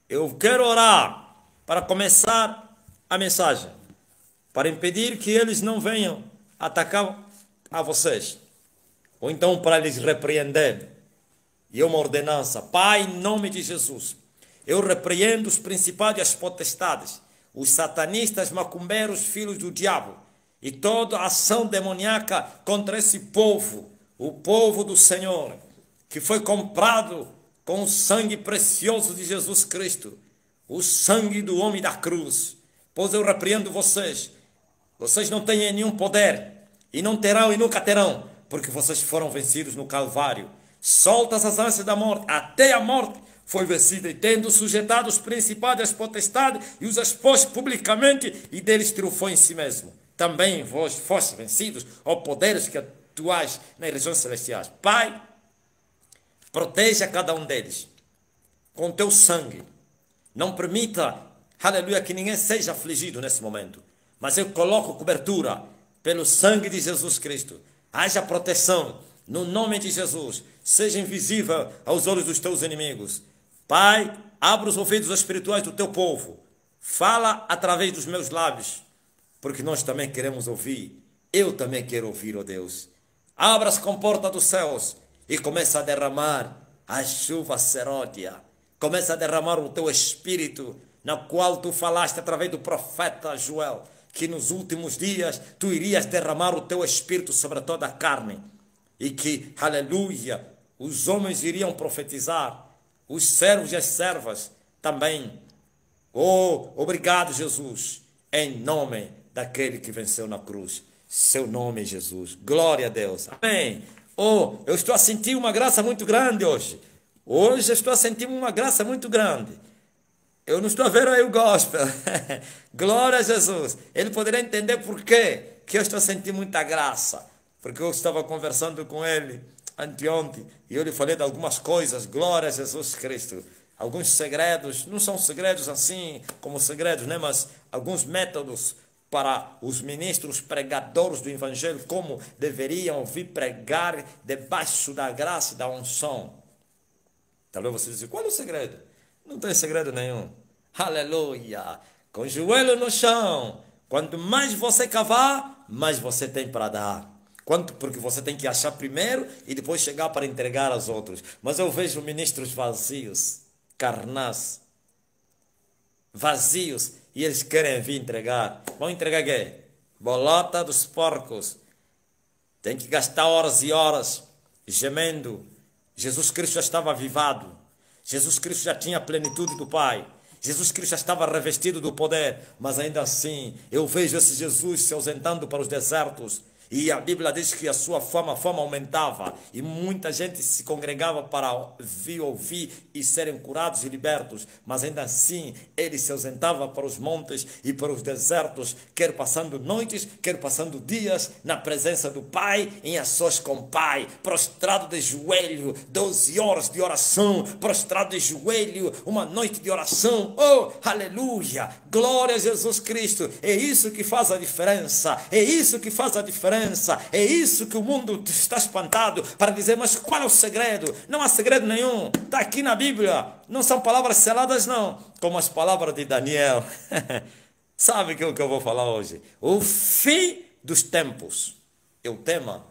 Eu quero orar para começar a mensagem, para impedir que eles não venham atacar a vocês, ou então para lhes repreender. E uma ordenança: Pai, em nome de Jesus, eu repreendo os principados e as potestades, os satanistas, macumbeiros, filhos do diabo, e toda ação demoníaca contra esse povo, o povo do Senhor, que foi comprado com o sangue precioso de Jesus Cristo, o sangue do homem da cruz. Pois eu repreendo vocês. Vocês não têm nenhum poder, e não terão e nunca terão, porque vocês foram vencidos no Calvário. Soltas as ânsias da morte, até a morte foi vencida, e tendo sujeitado os principados e as potestades, e os expôs publicamente, e deles triunfou em si mesmo. Também vós fostes vencidos, ó poderes que atuais nas regiões celestiais. Pai, proteja cada um deles com teu sangue. Não permita, aleluia, que ninguém seja afligido nesse momento. Mas eu coloco cobertura pelo sangue de Jesus Cristo. Haja proteção no nome de Jesus. Seja invisível aos olhos dos teus inimigos. Pai, abra os ouvidos espirituais do teu povo. Fala através dos meus lábios, porque nós também queremos ouvir. Eu também quero ouvir, ó Deus. Abra as comportas dos céus e começa a derramar a chuva seródia. Começa a derramar o teu espírito, na qual tu falaste através do profeta Joel, que nos últimos dias tu irias derramar o teu espírito sobre toda a carne. E que, aleluia, os homens iriam profetizar, os servos e as servas também. Oh, obrigado, Jesus, em nome daquele que venceu na cruz. Seu nome é Jesus. Glória a Deus. Amém. Oh, eu estou a sentir uma graça muito grande hoje. Hoje eu estou a sentir uma graça muito grande. Eu não estou a ver aí o gospel. Glória a Jesus. Ele poderia entender por quê que eu estou a sentir muita graça. Porque eu estava conversando com ele anteontem e eu lhe falei de algumas coisas. Glória a Jesus Cristo. Alguns segredos, não são segredos assim como segredos, né? Mas alguns métodos para os ministros pregadores do Evangelho, como deveriam vir pregar debaixo da graça e da unção. Talvez você diga, qual é o segredo? Não tem segredo nenhum. Aleluia! Com o joelho no chão. Quanto mais você cavar, mais você tem para dar. Porque você tem que achar primeiro e depois chegar para entregar aos outros. Mas eu vejo ministros vazios, carnais, vazios, e eles querem vir entregar. Vão entregar quê? Bolota dos porcos. Tem que gastar horas e horas gemendo. Jesus Cristo já estava avivado. Jesus Cristo já tinha a plenitude do Pai. Jesus Cristo já estava revestido do poder. Mas ainda assim, eu vejo esse Jesus se ausentando para os desertos. E a Bíblia diz que a sua fama aumentava. E muita gente se congregava para ouvir e serem curados e libertos. Mas ainda assim, ele se ausentava para os montes e para os desertos, quer passando noites, quer passando dias, na presença do Pai, em ações com o Pai, prostrado de joelho, 12 horas de oração, prostrado de joelho, uma noite de oração. Oh, aleluia! Glória a Jesus Cristo! É isso que faz a diferença. É isso que faz a diferença. É isso que o mundo está espantado para dizer, mas qual é o segredo? Não há segredo nenhum. Está aqui na Bíblia. Não são palavras seladas, não. Como as palavras de Daniel. Sabe o que eu vou falar hoje? O fim dos tempos. É o tema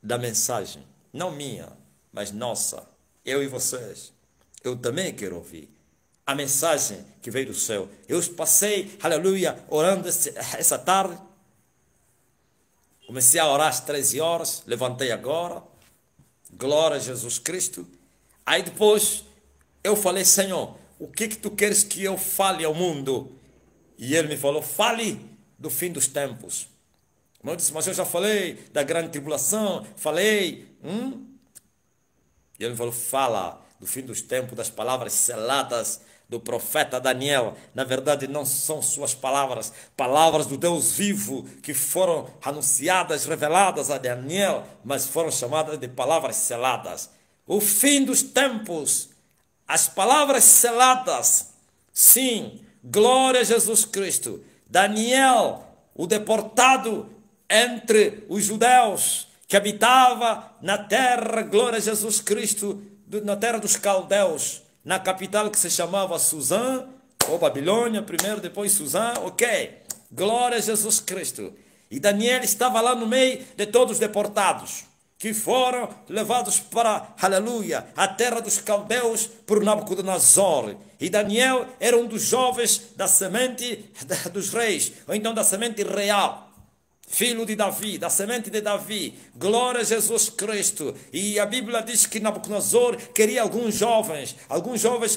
da mensagem. Não minha, mas nossa. Eu e vocês. Eu também quero ouvir a mensagem que veio do céu. Eu passei, aleluia, orando essa tarde. Comecei a orar às 13 horas, levantei agora, glória a Jesus Cristo. Aí depois eu falei, Senhor, o que tu queres que eu fale ao mundo? E ele me falou, fale do fim dos tempos. Eu disse, mas eu já falei da grande tribulação, falei. E ele me falou, fala do fim dos tempos, das palavras seladas do profeta Daniel. Na verdade não são suas palavras, palavras do Deus vivo que foram anunciadas, reveladas a Daniel, mas foram chamadas de palavras seladas. O fim dos tempos, as palavras seladas, sim, glória a Jesus Cristo. Daniel, o deportado entre os judeus, que habitava na terra, glória a Jesus Cristo, na terra dos caldeus, na capital que se chamava Suzã, ou Babilônia, primeiro, depois Suzã, ok. Glória a Jesus Cristo. E Daniel estava lá no meio de todos os deportados, que foram levados para, aleluia, a terra dos caldeus por Nabucodonosor. E Daniel era um dos jovens da semente dos reis, ou então da semente real. Filho de Davi, da semente de Davi, glória a Jesus Cristo. E a Bíblia diz que Nabucodonosor queria alguns jovens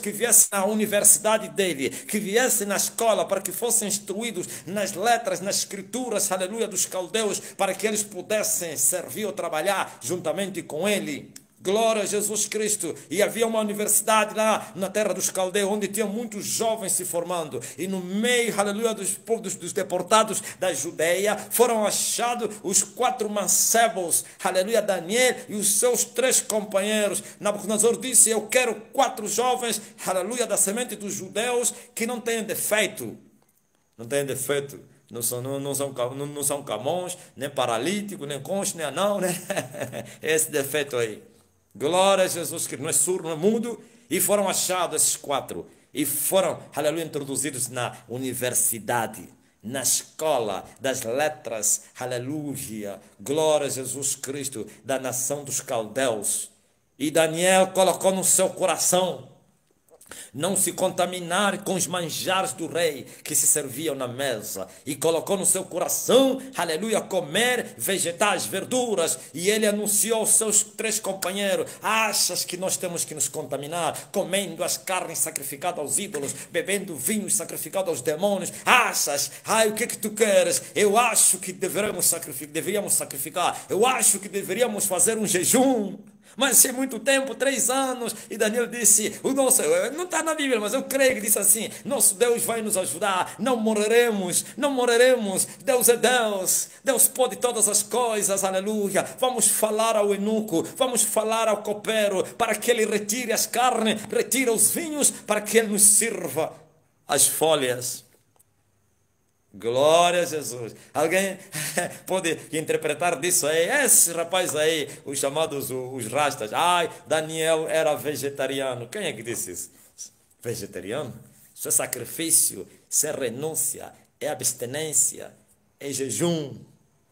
que viessem à universidade dele, que viessem na escola para que fossem instruídos nas letras, nas escrituras, aleluia, dos caldeus, para que eles pudessem servir ou trabalhar juntamente com ele. Glória a Jesus Cristo. E havia uma universidade lá na terra dos caldeus, onde tinha muitos jovens se formando. E no meio, aleluia, dos deportados da Judeia, foram achados os 4 mancebos, aleluia, Daniel e os seus 3 companheiros. Nabucodonosor disse: eu quero 4 jovens, aleluia, da semente dos judeus, que não tenham defeito. Não tenham defeito. Não são camões, nem paralíticos, nem conchos, nem anão, né? Esse defeito aí. Glória a Jesus Cristo. Não é surdo, não é mudo. E foram achados esses 4. E foram, aleluia, introduzidos na universidade, na escola das letras, aleluia. Glória a Jesus Cristo, da nação dos caldeus. E Daniel colocou no seu coração não se contaminar com os manjares do rei que se serviam na mesa, e colocou no seu coração, aleluia, comer vegetais, verduras. E ele anunciou aos seus 3 companheiros: achas que nós temos que nos contaminar comendo as carnes sacrificadas aos ídolos, bebendo vinhos sacrificados aos demônios? Achas? Ai, o que tu queres? Eu acho que deveríamos sacrificar, eu acho que deveríamos fazer um jejum. Mas é muito tempo, 3 anos. E Daniel disse: o nosso, não está na Bíblia, mas eu creio que disse assim: nosso Deus vai nos ajudar, não morreremos, não morreremos. Deus é Deus, Deus pode todas as coisas, aleluia. Vamos falar ao eunuco, vamos falar ao copeiro, para que ele retire as carnes, retire os vinhos, para que ele nos sirva as folhas. Glória a Jesus. Alguém pode interpretar disso aí? Esse rapaz aí, os chamados os rastas. Ai, Daniel era vegetariano. Quem é que disse isso? Vegetariano? Isso é sacrifício, isso é renúncia, é abstinência, é jejum.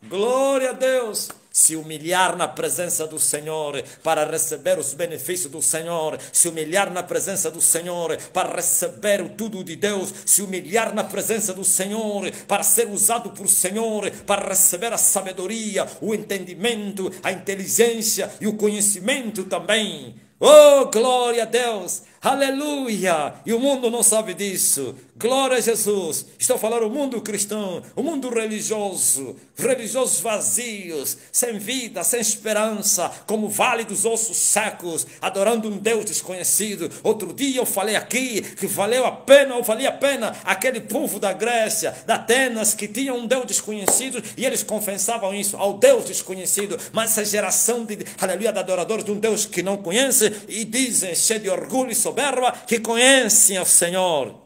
Glória a Deus. Se humilhar na presença do Senhor para receber os benefícios do Senhor, se humilhar na presença do Senhor para receber o tudo de Deus, se humilhar na presença do Senhor para ser usado por Senhor, para receber a sabedoria, o entendimento, a inteligência e o conhecimento também. Oh, glória a Deus, aleluia. E o mundo não sabe disso. Glória a Jesus. Estou falando o mundo cristão, o mundo religioso, religiosos vazios, sem vida, sem esperança, como vale dos ossos secos, adorando um Deus desconhecido. Outro dia eu falei aqui que valia a pena aquele povo da Grécia, da Atenas, que tinha um Deus desconhecido, e eles confessavam isso ao Deus desconhecido. Mas essa geração de, aleluia, de adoradores de um Deus que não conhece, e dizem, cheio de orgulho e soberba, que conhecem o Senhor.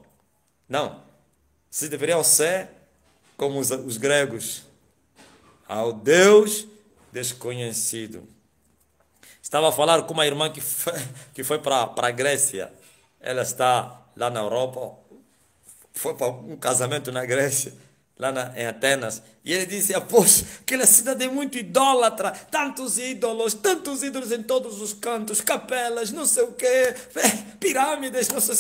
Não, se deveriam ser como os gregos, ao Deus desconhecido. Estava a falar com uma irmã que foi para a Grécia. Ela está lá na Europa, foi para um casamento na Grécia, lá em Atenas. E ele disse: poxa, aquela cidade é muito idólatra, tantos ídolos em todos os cantos, capelas, não sei o quê, pirâmides, não sei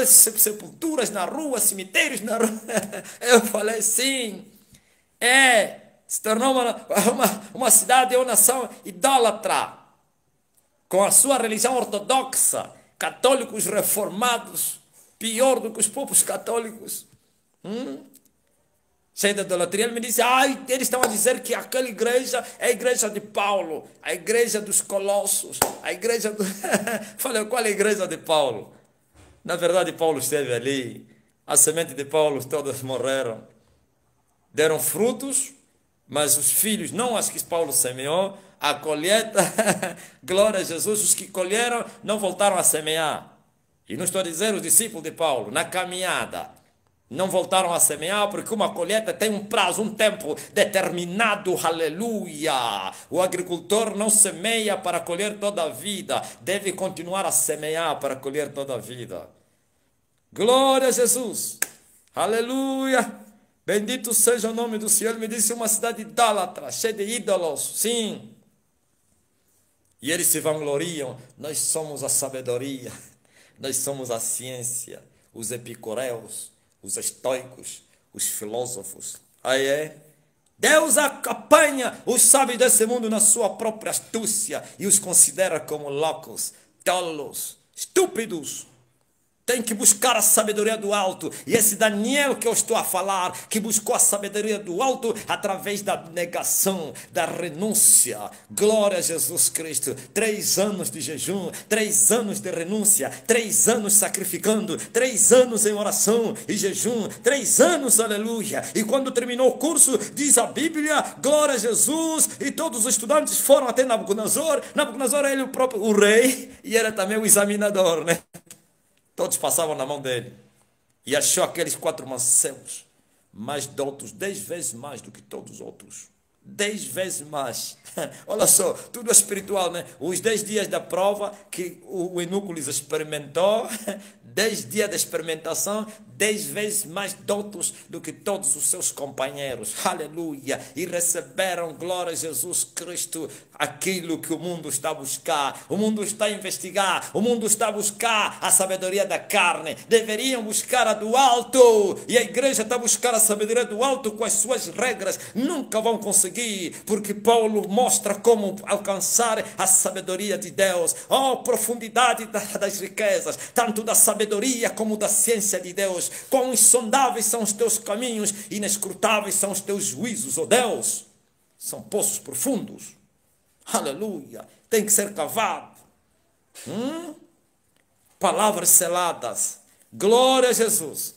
se, sepulturas na rua, cemitérios na rua. Eu falei: sim, se tornou uma cidade ou nação idólatra, com a sua religião ortodoxa, católicos reformados, pior do que os povos católicos. Cheio de idolatria. Ele me disse: eles estão a dizer que aquela igreja é a igreja de Paulo, a igreja dos Colossos, a igreja do... Falei: qual é a igreja de Paulo? Na verdade, Paulo esteve ali, a semente de Paulo todas morreram, deram frutos, mas os filhos, não as que Paulo semeou, a colheita, glória a Jesus, os que colheram não voltaram a semear. E não estou a dizer os discípulos de Paulo, na caminhada. Não voltaram a semear porque uma colheita tem um prazo, um tempo determinado, aleluia. O agricultor não semeia para colher toda a vida, deve continuar a semear para colher toda a vida. Glória a Jesus, aleluia. Bendito seja o nome do Senhor. Ele me disse uma cidade idólatra, cheia de ídolos, sim. E eles se vangloriam, nós somos a sabedoria, nós somos a ciência, os epicureus, os estoicos, os filósofos. Aí é. Deus apanha os sábios desse mundo na sua própria astúcia e os considera como loucos, tolos, estúpidos. Tem que buscar a sabedoria do alto. E esse Daniel que eu estou a falar, que buscou a sabedoria do alto através da negação, da renúncia. Glória a Jesus Cristo. 3 anos de jejum, 3 anos de renúncia, 3 anos sacrificando, 3 anos em oração e jejum, 3 anos, aleluia. E quando terminou o curso, diz a Bíblia, glória a Jesus, e todos os estudantes foram até Nabucodonosor. Nabucodonosor é ele o próprio o rei e era também o examinador, né? Todos passavam na mão dele. E achou aqueles 4 mancebos mais doutos, 10 vezes mais do que todos os outros. 10 vezes mais. Olha só, tudo é espiritual, né? Os 10 dias da prova que o eunuco lhes experimentou, 10 dias de experimentação, 10 vezes mais doutos do que todos os seus companheiros. Aleluia! E receberam, glória a Jesus Cristo, aquilo que o mundo está a buscar. O mundo está a investigar, o mundo está a buscar a sabedoria da carne. Deveriam buscar a do alto. E a igreja está a buscar a sabedoria do alto com as suas regras. Nunca vão conseguir, porque Paulo mostra como alcançar a sabedoria de Deus. Oh, profundidade das riquezas, tanto da sabedoria como da ciência de Deus. Quão insondáveis são os teus caminhos, inescrutáveis são os teus juízos, ó Deus. São poços profundos. Aleluia. Tem que ser cavado. Palavras seladas. Glória a Jesus.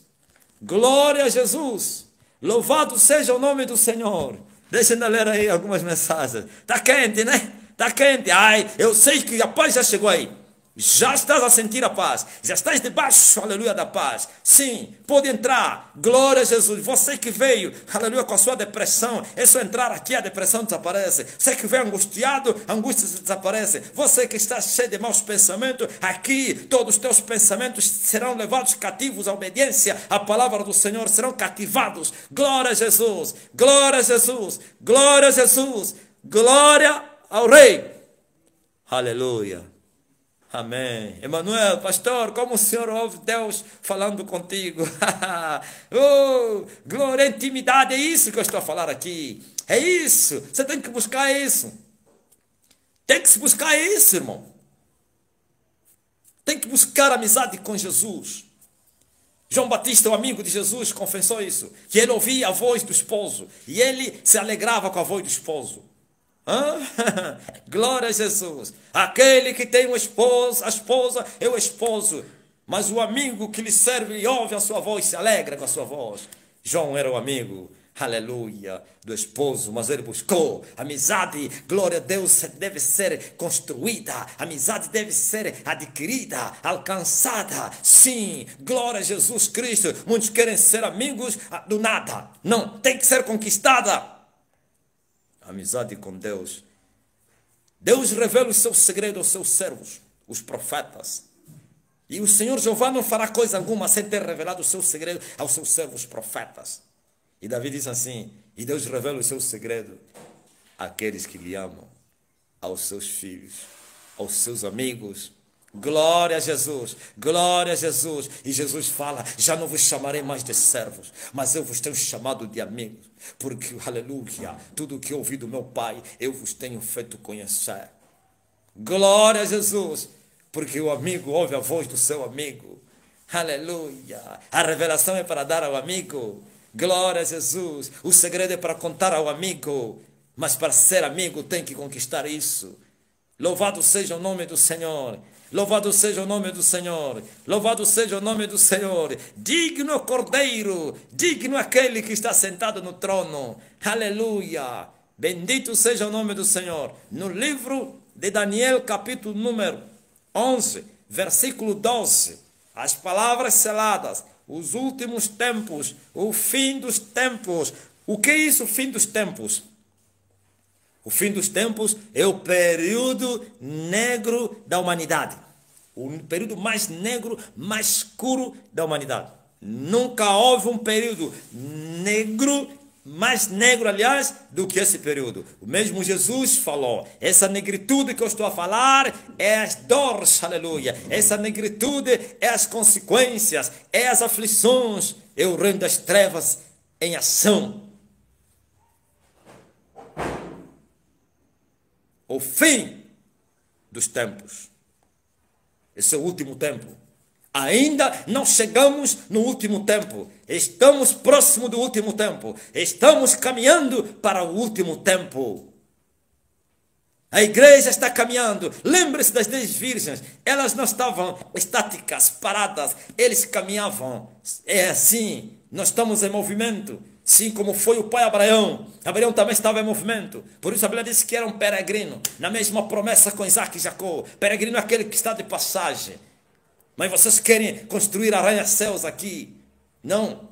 Glória a Jesus. Louvado seja o nome do Senhor. Deixa eu ler aí algumas mensagens. Está quente, né? Está quente. Ai, eu sei que a paz já chegou aí. Já estás a sentir a paz. Já estás debaixo, aleluia, da paz. Sim, pode entrar. Glória a Jesus. Você que veio, aleluia, com a sua depressão, é só entrar aqui, a depressão desaparece. Você que veio angustiado, a angústia desaparece. Você que está cheio de maus pensamentos, aqui todos os teus pensamentos serão levados cativos à obediência. A palavra do Senhor serão cativados. Glória a Jesus. Glória a Jesus. Glória a Jesus. Glória ao Rei. Aleluia. Amém. Emanuel, pastor, como o senhor ouve Deus falando contigo? Oh, glória, intimidade, é isso que eu estou a falar aqui. É isso. Você tem que buscar isso. Tem que se buscar isso, irmão. Tem que buscar amizade com Jesus. João Batista, o amigo de Jesus, confessou isso. Que ele ouvia a voz do esposo. E ele se alegrava com a voz do esposo. Glória a Jesus. Aquele que tem um esposo, a esposa é o esposo, mas o amigo que lhe serve e ouve a sua voz se alegra com a sua voz. João era o amigo, aleluia, do esposo, mas ele buscou amizade. Glória a Deus, deve ser construída, amizade deve ser adquirida, alcançada. Sim, glória a Jesus Cristo. Muitos querem ser amigos do nada. Não, tem que ser conquistada. Amizade com Deus. Deus revela os seus segredos aos seus servos, os profetas. E o Senhor Jeová não fará coisa alguma sem ter revelado os seus segredos aos seus servos profetas. E Davi diz assim, e Deus revela os seus segredos àqueles que lhe amam, aos seus filhos, aos seus amigos. Glória a Jesus, glória a Jesus. E Jesus fala, já não vos chamarei mais de servos, mas eu vos tenho chamado de amigos, porque, aleluia, tudo o que ouvi do meu Pai, eu vos tenho feito conhecer. Glória a Jesus, porque o amigo ouve a voz do seu amigo. Aleluia, a revelação é para dar ao amigo. Glória a Jesus, o segredo é para contar ao amigo, mas para ser amigo tem que conquistar isso. Louvado seja o nome do Senhor. Louvado seja o nome do Senhor. Louvado seja o nome do Senhor. Digno Cordeiro. Digno aquele que está sentado no trono. Aleluia. Bendito seja o nome do Senhor. No livro de Daniel, capítulo número 11, versículo 12. As palavras seladas. os últimos tempos, o fim dos tempos. O que é isso, o fim dos tempos? O fim dos tempos é o período negro da humanidade. O período mais negro, mais escuro da humanidade. Nunca houve um período negro, mais negro, aliás, do que esse período. O mesmo Jesus falou, essa negritude que eu estou a falar é as dores, aleluia. Essa negritude é as consequências, é as aflições, é o reino das trevas em ação. O fim dos tempos. Esse é o último tempo. Ainda não chegamos no último tempo. Estamos próximo do último tempo. Estamos caminhando para o último tempo. A igreja está caminhando. Lembre-se das 10 virgens. Elas não estavam estáticas, paradas. Eles caminhavam. É assim. Nós estamos em movimento. Sim, como foi o pai Abraão. Abraão também estava em movimento. Por isso a Bíblia diz que era um peregrino. Na mesma promessa com Isaac e Jacó. Peregrino é aquele que está de passagem. Mas vocês querem construir arranha-céus aqui. Não.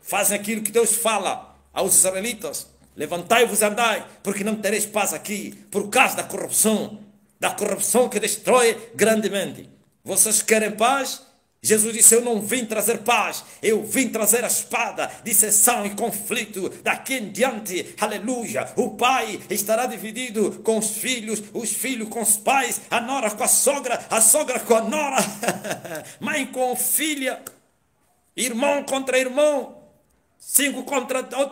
Fazem aquilo que Deus fala aos israelitas. Levantai-vos e andai, porque não tereis paz aqui. Por causa da corrupção que destrói grandemente. Vocês querem paz? Jesus disse, eu não vim trazer paz, eu vim trazer a espada, dissensão e conflito. Daqui em diante, aleluia, o pai estará dividido com os filhos com os pais, a nora com a sogra com a nora, mãe com filha, irmão contra irmão,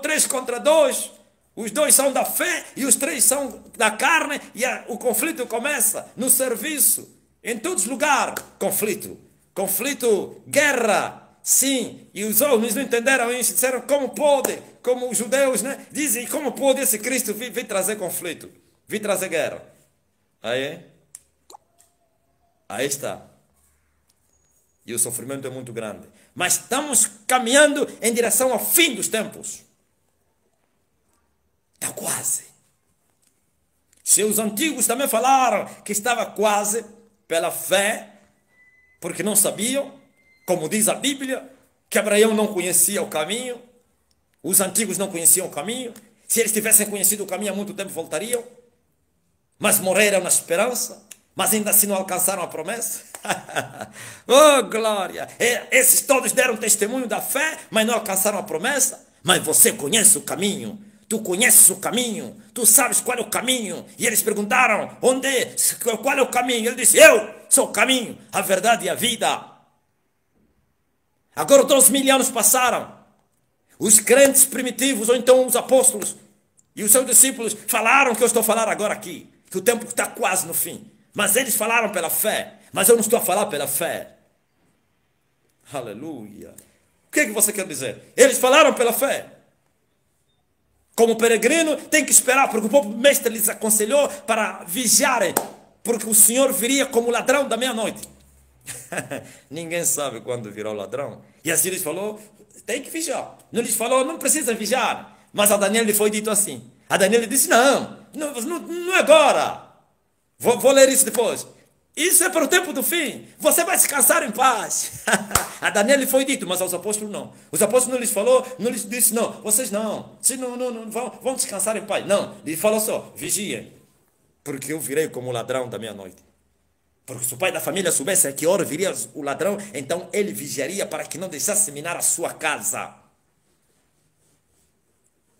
3 contra 2. Os 2 são da fé e os 3 são da carne, e o conflito começa no serviço, em todos os lugares, conflito, guerra, sim, e os homens não entenderam isso, disseram como pode, como os judeus, né, dizem, como pode esse Cristo vir trazer conflito, vir trazer guerra. Aí está, e o sofrimento é muito grande, mas estamos caminhando em direção ao fim dos tempos, está quase. Se os antigos também falaram que estava quase, pela fé, porque não sabiam, como diz a Bíblia, que Abraão não conhecia o caminho, os antigos não conheciam o caminho, se eles tivessem conhecido o caminho há muito tempo voltariam, mas morreram na esperança, mas ainda assim não alcançaram a promessa. Oh glória, esses todos deram testemunho da fé, mas não alcançaram a promessa. Mas você conhece o caminho, tu conheces o caminho, tu sabes qual é o caminho. E eles perguntaram, qual é o caminho? Ele disse, eu sou o caminho, a verdade e a vida. Agora 2000 anos passaram. Os crentes primitivos, ou então os apóstolos e os seus discípulos falaram que eu estou a falar agora aqui, que o tempo está quase no fim. Mas eles falaram pela fé, mas eu não estou a falar pela fé. Aleluia. O que é que você quer dizer? Eles falaram pela fé. Como peregrino, tem que esperar, porque o próprio mestre lhes aconselhou para vigiarem, porque o Senhor viria como ladrão da meia-noite. Ninguém sabe quando virá o ladrão. E assim lhes falou, tem que vigiar. Não lhes falou, não precisa vigiar. Mas a Daniel lhe foi dito assim. A Daniel disse, não é agora. Vou ler isso depois. Isso é para o tempo do fim. Você vai descansar em paz. A Daniel lhe foi dito, mas aos apóstolos não. Os apóstolos não lhes falou, não lhes disse, não, vocês não. Se não vão descansar em paz. Não, lhe falou só, vigiem. Porque eu virei como ladrão da meia-noite. Porque se o pai da família soubesse a que hora viria o ladrão, então ele vigiaria para que não deixasse minar a sua casa.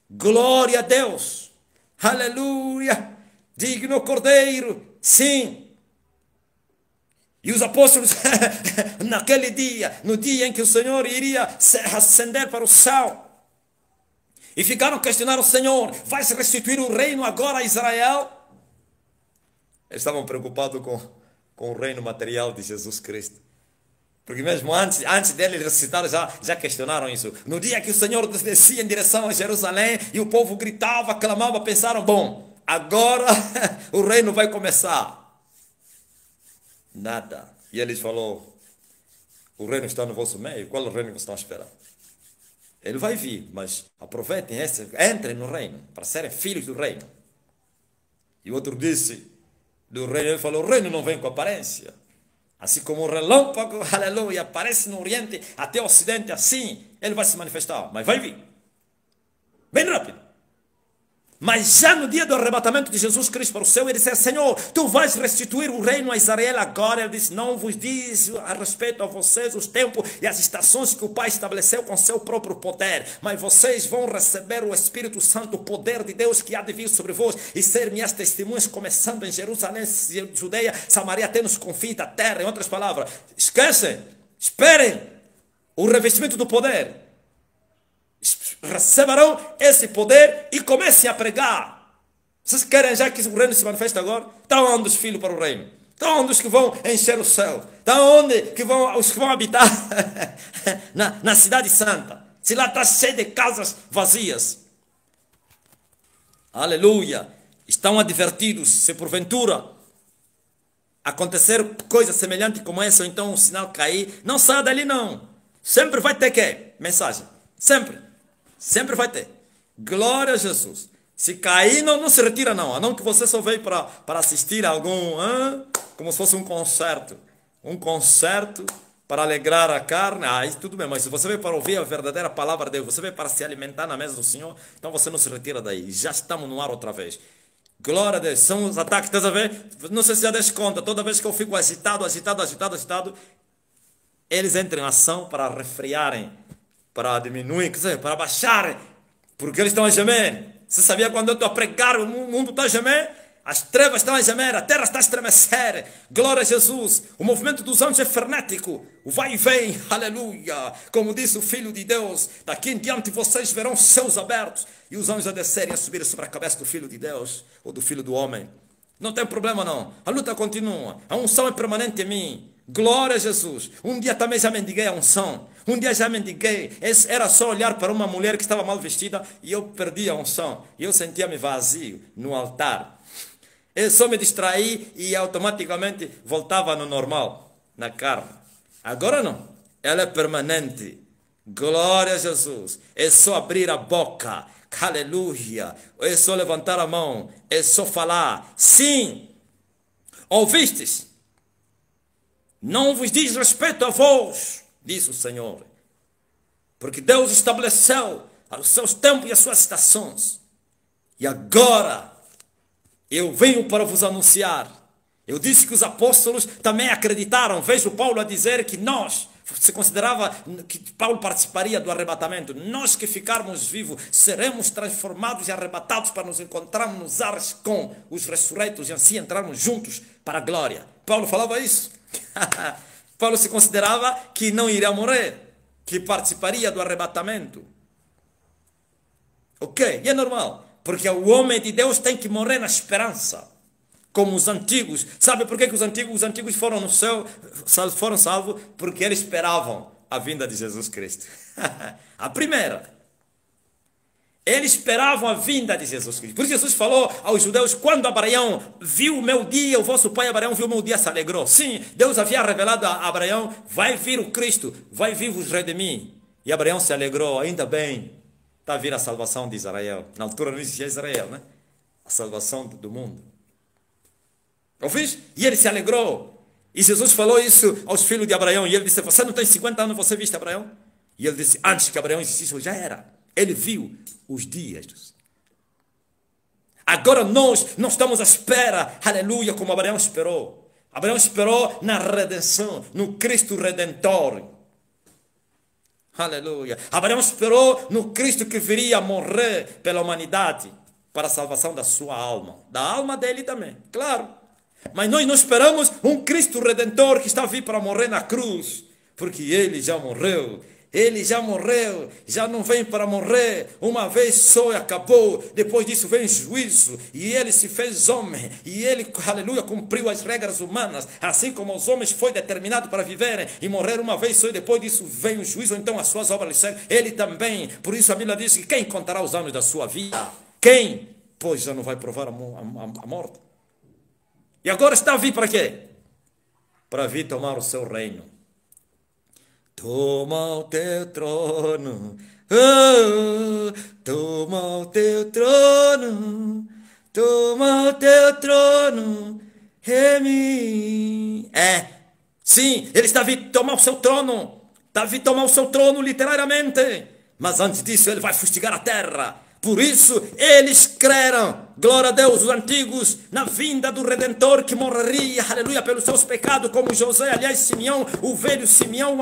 Glória a Deus. Aleluia. Digno Cordeiro. Sim. E os apóstolos, naquele dia, no dia em que o Senhor iria ascender para o céu, e ficaram questionando o Senhor, vai se restituir o reino agora a Israel? Eles estavam preocupados com o reino material de Jesus Cristo. Porque mesmo antes dele ressuscitar, já questionaram isso. No dia que o Senhor descia em direção a Jerusalém, e o povo gritava, clamava, pensaram, bom, agora o reino vai começar. Nada. E ele falou, o reino está no vosso meio, qual é o reino que vocês estão esperando? Ele vai vir, mas aproveitem, entrem no reino, para serem filhos do reino. E o outro disse, do reino, ele falou, o reino não vem com aparência. Assim como o relâmpago, aleluia, aparece no Oriente até o Ocidente, assim ele vai se manifestar. Mas vai vir. Bem rápido. Mas já no dia do arrebatamento de Jesus Cristo para o céu, ele disse: Senhor, tu vais restituir o reino a Israel agora. Ele disse: não vos diz a respeito a vocês os tempos e as estações que o Pai estabeleceu com seu próprio poder, mas vocês vão receber o Espírito Santo, o poder de Deus que há de vir sobre vós e ser minhas testemunhas, começando em Jerusalém, Judeia, Samaria, até nos confins da terra. Em outras palavras, esquecem, esperem o revestimento do poder. Receberão esse poder e comecem a pregar. Vocês querem já que o reino se manifeste agora? Estão onde os filhos para o reino? Estão onde os que vão encher o céu? Estão onde os que vão habitar na cidade santa? Se lá está cheio de casas vazias. Aleluia. Estão advertidos, se porventura acontecer coisa semelhante como essa, ou então um sinal cair, não saia dali não. Sempre vai ter que mensagem. Sempre vai ter. Glória a Jesus. Se cair, não se retira não. A não que você só veio para assistir a algum, como se fosse um concerto. Um concerto para alegrar a carne. Isso tudo bem. Mas se você veio para ouvir a verdadeira palavra de Deus, você veio para se alimentar na mesa do Senhor, então você não se retira daí. Já estamos no ar outra vez. Glória a Deus. São os ataques, estás a ver? Não sei se já deste conta. Toda vez que eu fico agitado, eles entram em ação para refriarem, para diminuir, para baixar, porque eles estão a gemer. Você sabia quando eu estou a pregar, o mundo está a gemer? As trevas estão a gemer, a terra está a estremecer. Glória a Jesus. O movimento dos anjos é frenético. O vai e vem, aleluia. Como disse o Filho de Deus, daqui em diante vocês verão os céus abertos e os anjos a descerem e a subirem sobre a cabeça do Filho de Deus ou do Filho do Homem. Não tem problema não. A luta continua. A unção é permanente em mim. Glória a Jesus. Um dia também já mendiguei a unção. Um dia já mendiguei. Era só olhar para uma mulher que estava mal vestida e eu perdi a unção. E eu sentia-me vazio no altar. Eu só me distraí e automaticamente voltava no normal, na carne. Agora não. Ela é permanente. Glória a Jesus. É só abrir a boca. Aleluia. É só levantar a mão. É só falar. Sim. Ouvistes? Não vos diz respeito a vós, diz o Senhor. Porque Deus estabeleceu os seus tempos e as suas estações. E agora eu venho para vos anunciar. Eu disse que os apóstolos também acreditaram. Vejo Paulo a dizer que nós, se considerava que Paulo participaria do arrebatamento. Nós que ficarmos vivos seremos transformados e arrebatados para nos encontrarmos nos ares com os ressurreitos e assim entrarmos juntos para a glória. Paulo falava isso. Paulo se considerava que não iria morrer, que participaria do arrebatamento. Ok, e é normal, porque o homem de Deus tem que morrer na esperança, como os antigos. Sabe por que os antigos foram no céu, foram salvos? Porque eles esperavam a vinda de Jesus Cristo. A primeira. Eles esperavam a vinda de Jesus Cristo. Por isso Jesus falou aos judeus: quando Abraão viu o meu dia, o vosso pai Abraão viu o meu dia, se alegrou. Sim, Deus havia revelado a Abraão: vai vir o Cristo, vai vir vos redimir. E Abraão se alegrou: ainda bem, está a vir a salvação de Israel. Na altura não existia Israel, né? A salvação do mundo. Ouviste? E ele se alegrou. E Jesus falou isso aos filhos de Abraão. E ele disse: você não tem 50 anos, você viste Abraão? E ele disse: antes que Abraão existisse, já era. Ele viu os dias. Agora nós não estamos à espera, aleluia, como Abraão esperou. Abraão esperou na redenção, no Cristo Redentor. Aleluia. Abraão esperou no Cristo que viria a morrer pela humanidade, para a salvação da sua alma. Da alma dele também, claro. Mas nós não esperamos um Cristo Redentor que está vindo para morrer na cruz, porque ele já morreu. Ele já morreu, já não vem para morrer, uma vez só e acabou. Depois disso vem juízo, e ele se fez homem, e ele, aleluia, cumpriu as regras humanas, assim como os homens foi determinado para viverem e morrer uma vez só, e depois disso vem o juízo, então as suas obras lhe seguem, ele também. Por isso a Bíblia diz que quem contará os anos da sua vida? Quem? Pois já não vai provar a morte. E agora está a vir para quê? Para vir tomar o seu reino. Toma o teu trono, oh, toma o teu trono, toma o teu trono em mim. Sim, eles Davi tomar o seu trono. Davi tomar o seu trono literariamente. Mas antes disso ele vai fustigar a terra. Por isso eles creram, glória a Deus, os antigos, na vinda do Redentor que morreria, aleluia, pelos seus pecados, como José, aliás, Simeão, o velho Simeão,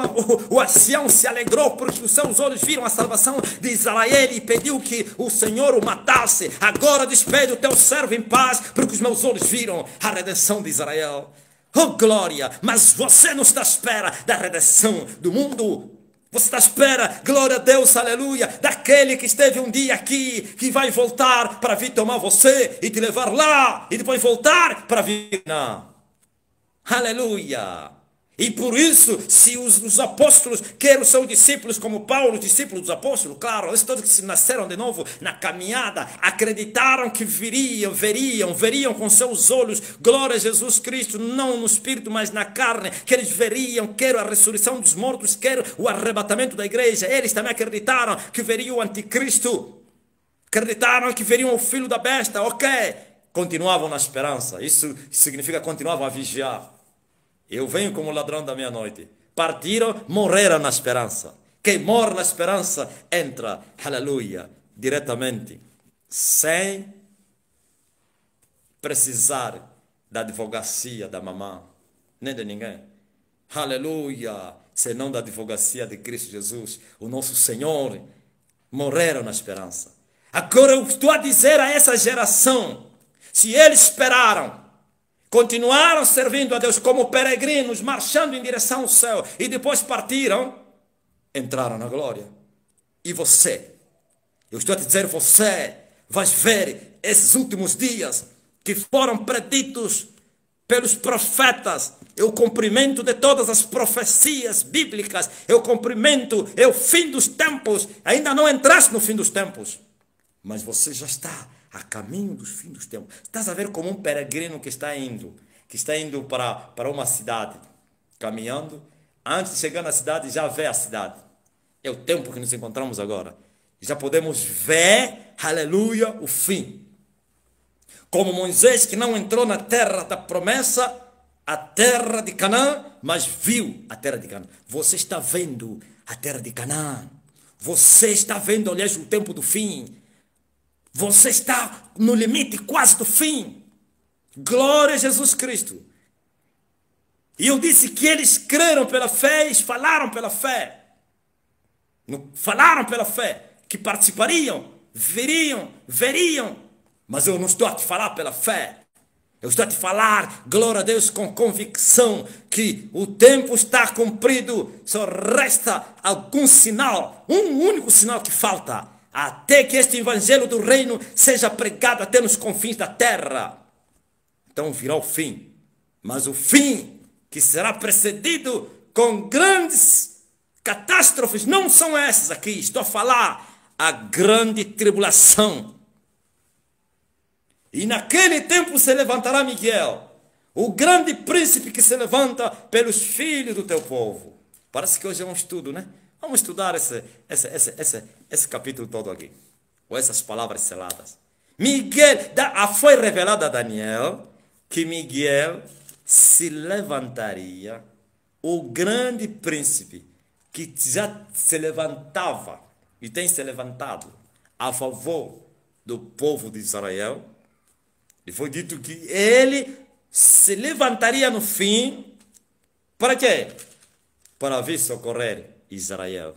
o ancião se alegrou porque os seus olhos viram a salvação de Israel e pediu que o Senhor o matasse. Agora despede o teu servo em paz, porque os meus olhos viram a redenção de Israel. Oh glória, mas você não está à espera da redenção do mundo. Você está à espera, glória a Deus, aleluia, daquele que esteve um dia aqui, que vai voltar para vir tomar você e te levar lá, e depois voltar para vir. Não. Aleluia. E por isso, se os apóstolos, que eram seus discípulos, como Paulo, discípulos dos apóstolos, claro, eles todos que se nasceram de novo na caminhada, acreditaram que veriam com seus olhos, glória a Jesus Cristo, não no espírito, mas na carne, que eles veriam, quer a ressurreição dos mortos, quer o arrebatamento da igreja. Eles também acreditaram que veriam o anticristo, acreditaram que veriam o filho da besta, ok? Continuavam na esperança, isso significa continuavam a vigiar. Eu venho como ladrão da meia-noite. Partiram, morreram na esperança. Quem morre na esperança entra, aleluia, diretamente, sem precisar da advocacia da mamã, nem de ninguém. Aleluia, senão da advocacia de Cristo Jesus, o nosso Senhor. Morreram na esperança. Agora eu estou a dizer a essa geração, se eles esperaram, continuaram servindo a Deus como peregrinos, marchando em direção ao céu, e depois partiram, entraram na glória. E você, eu estou a dizer, você vai ver esses últimos dias que foram preditos pelos profetas, é o cumprimento de todas as profecias bíblicas, é o cumprimento, é o fim dos tempos. Ainda não entraste no fim dos tempos, mas você já está a caminho dos fins dos tempos. Estás a ver como um peregrino que está indo para uma cidade, caminhando, antes de chegar na cidade já vê a cidade. É o tempo que nos encontramos agora. Já podemos ver, aleluia, o fim. Como Moisés, que não entrou na terra da promessa, a terra de Canaã, mas viu a terra de Canaã. Você está vendo a terra de Canaã. Você está vendo, aliás, o tempo do fim. Você está no limite quase do fim. Glória a Jesus Cristo. E eu disse que eles creram pela fé e falaram pela fé. Falaram pela fé que participariam, veriam. Mas eu não estou a te falar pela fé. Eu estou a te falar, glória a Deus, com convicção que o tempo está cumprido. Só resta algum sinal, um único sinal que falta, até que este evangelho do reino seja pregado até nos confins da terra. Então virá o fim. Mas o fim que será precedido com grandes catástrofes não são essas aqui. Estou a falar a grande tribulação. E naquele tempo se levantará Miguel, o grande príncipe que se levanta pelos filhos do teu povo. Parece que hoje é um estudo, né? Vamos estudar esse capítulo todo aqui. Ou essas palavras seladas. Miguel, foi revelado a Daniel que Miguel se levantaria, o grande príncipe que já se levantava e tem se levantado a favor do povo de Israel. E foi dito que ele se levantaria no fim. Para quê? Para vir socorrer Israel.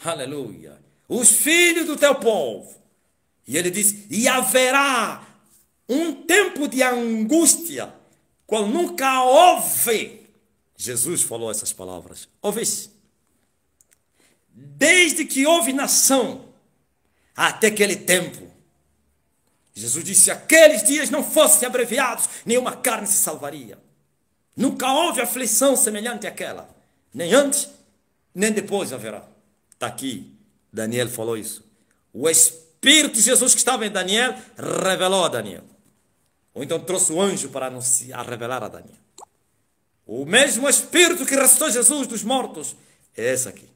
Aleluia. Os filhos do teu povo. E ele diz, e haverá um tempo de angústia, qual nunca houve. Jesus falou essas palavras. Ouviste? Desde que houve nação, até aquele tempo. Jesus disse, aqueles dias não fossem abreviados, nenhuma carne se salvaria. Nunca houve aflição semelhante àquela. Nem antes, nem depois haverá. Está aqui, Daniel falou isso. O Espírito de Jesus que estava em Daniel, revelou a Daniel. Ou então trouxe o anjo para anunciar, revelar a Daniel. O mesmo Espírito que ressuscitou Jesus dos mortos, é esse aqui.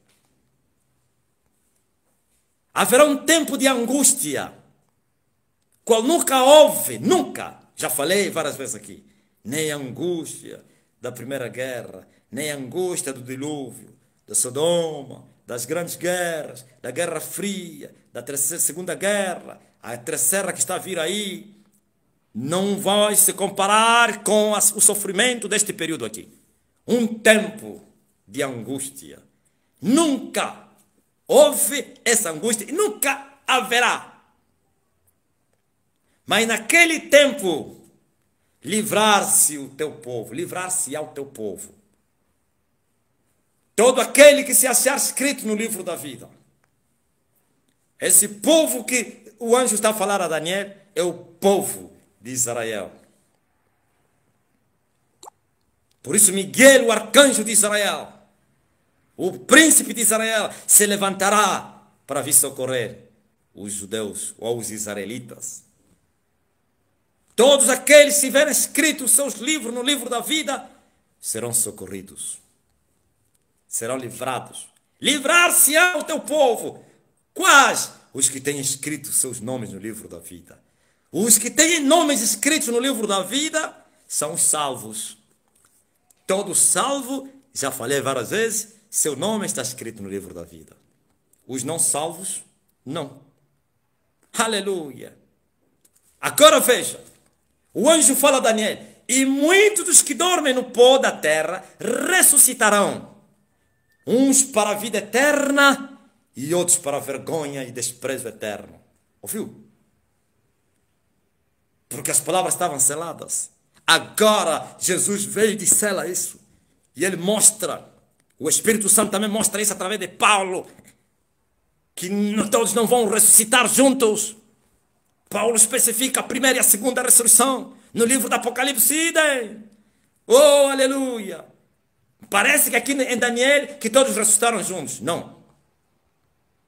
Haverá um tempo de angústia, qual nunca houve, nunca, já falei várias vezes aqui, nem angústia, da Primeira Guerra, nem a angústia do dilúvio, da Sodoma, das grandes guerras, da Guerra Fria, da Segunda Guerra, a terceira que está a vir aí, não vai se comparar com o sofrimento deste período aqui. Um tempo de angústia. Nunca houve essa angústia e nunca haverá. Mas naquele tempo, livrar-se ao teu povo. Todo aquele que se achar escrito no livro da vida. Esse povo que o anjo está a falar a Daniel é o povo de Israel. Por isso Miguel, o arcanjo de Israel, o príncipe de Israel, se levantará para vir socorrer os judeus ou os israelitas. Todos aqueles que tiverem escrito os seus livros no livro da vida serão socorridos. Serão livrados. Livrar-se-á o teu povo. Quais? Os que têm escrito seus nomes no livro da vida. Os que têm nomes escritos no livro da vida são os salvos. Todo salvo, já falei várias vezes, seu nome está escrito no livro da vida. Os não salvos, não. Aleluia. Agora veja. O anjo fala a Daniel, e muitos dos que dormem no pó da terra ressuscitarão, uns para a vida eterna e outros para a vergonha e desprezo eterno. Ouviu? Porque as palavras estavam seladas. Agora Jesus veio e sela isso. E ele mostra, o Espírito Santo também mostra isso através de Paulo, que todos não vão ressuscitar juntos. Paulo especifica a primeira e a segunda ressurreição no livro do Apocalipse. Oh, aleluia! Parece que aqui em Daniel que todos ressuscitaram juntos. Não.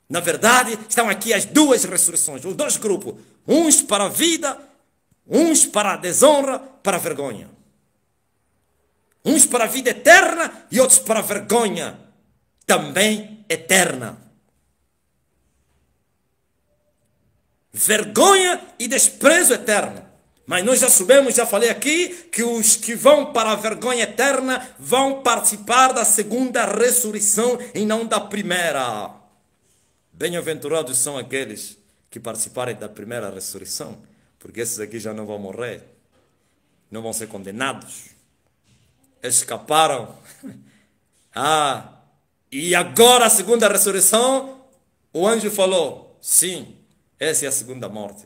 Na verdade, estão aqui as duas ressurreições, os dois grupos. Uns para a vida, uns para a desonra, para a vergonha. Uns para a vida eterna e outros para a vergonha também eterna. Vergonha e desprezo eterno. Mas nós já sabemos, já falei aqui, que os que vão para a vergonha eterna vão participar da segunda ressurreição e não da primeira. Bem-aventurados são aqueles que participarem da primeira ressurreição, porque esses aqui já não vão morrer, não vão ser condenados. Escaparam. E agora a segunda ressurreição, o anjo falou, sim, essa é a segunda morte.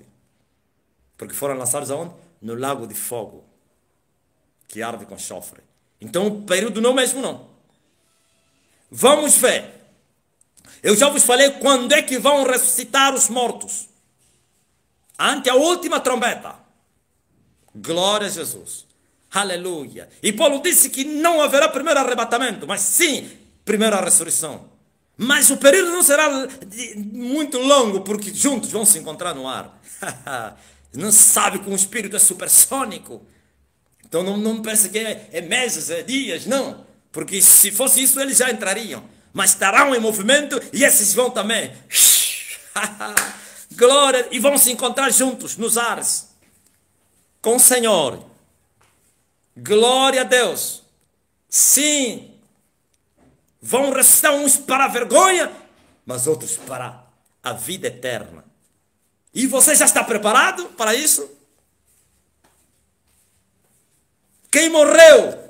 Porque foram lançados aonde? No lago de fogo, que arde com chofre. Então o período não é mesmo não. Vamos ver. Eu já vos falei quando é que vão ressuscitar os mortos. Ante a última trombeta. Glória a Jesus. Aleluia. E Paulo disse que não haverá primeiro arrebatamento, mas sim, primeira ressurreição. Mas o período não será muito longo, porque juntos vão se encontrar no ar. Não sabe que o espírito é supersônico. Então não pense que é meses, é dias, não. Porque se fosse isso, eles já entrariam. Mas estarão em movimento e esses vão também. Glória! E vão se encontrar juntos nos ares. Com o Senhor. Glória a Deus. Sim. Vão ressuscitar uns para a vergonha, mas outros para a vida eterna. E você já está preparado para isso? Quem morreu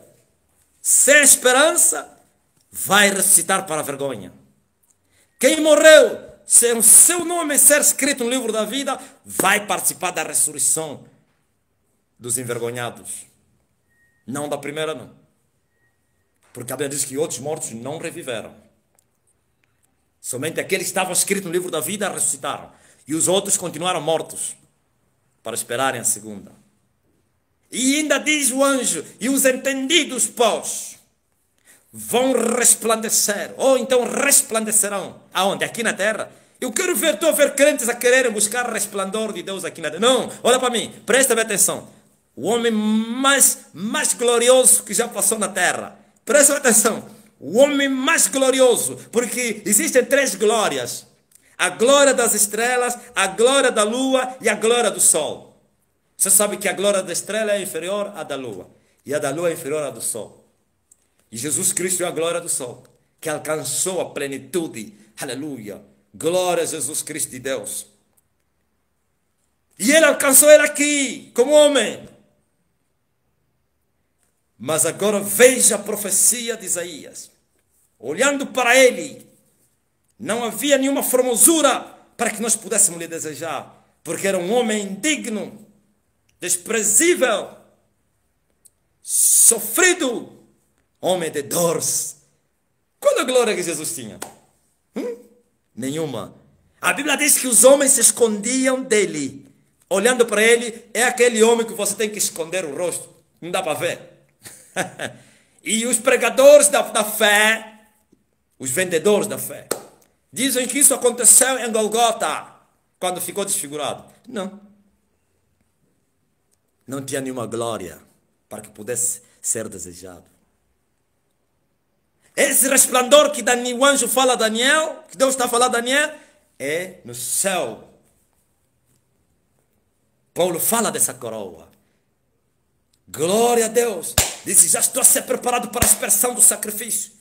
sem esperança vai ressuscitar para a vergonha. Quem morreu sem o seu nome ser escrito no livro da vida vai participar da ressurreição dos envergonhados. Não da primeira, não. Porque a Bíblia diz que outros mortos não reviveram. Somente aqueles que estavam escritos no livro da vida ressuscitaram. E os outros continuaram mortos para esperarem a segunda. E ainda diz o anjo, e os entendidos pós vão resplandecer, ou então resplandecerão. Aonde? Aqui na terra. Eu quero ver, estou a ver crentes a quererem buscar resplandor de Deus aqui na terra. Não, olha para mim, presta bem atenção. O homem mais glorioso que já passou na terra. Presta atenção. O homem mais glorioso, porque existem três glórias. A glória das estrelas, a glória da lua e a glória do sol. Você sabe que a glória da estrela é inferior à da lua. E a da lua é inferior à do sol. E Jesus Cristo é a glória do sol, que alcançou a plenitude. Aleluia. Glória a Jesus Cristo de Deus. E ele alcançou ele aqui, como homem. Mas agora veja a profecia de Isaías. Olhando para ele, não havia nenhuma formosura para que nós pudéssemos lhe desejar. Porque era um homem indigno, desprezível, sofrido, homem de dores. Qual a glória que Jesus tinha? Nenhuma. A Bíblia diz que os homens se escondiam dele. Olhando para ele, é aquele homem que você tem que esconder o rosto. Não dá para ver. E os pregadores da fé, os vendedores da fé, dizem que isso aconteceu em Golgota, quando ficou desfigurado. Não. Não tinha nenhuma glória para que pudesse ser desejado. Esse resplandor que o anjo fala a Daniel, que Deus está a falar a Daniel, é no céu. Paulo fala dessa coroa. Glória a Deus. Disse, já estou a ser preparado para a expressão do sacrifício.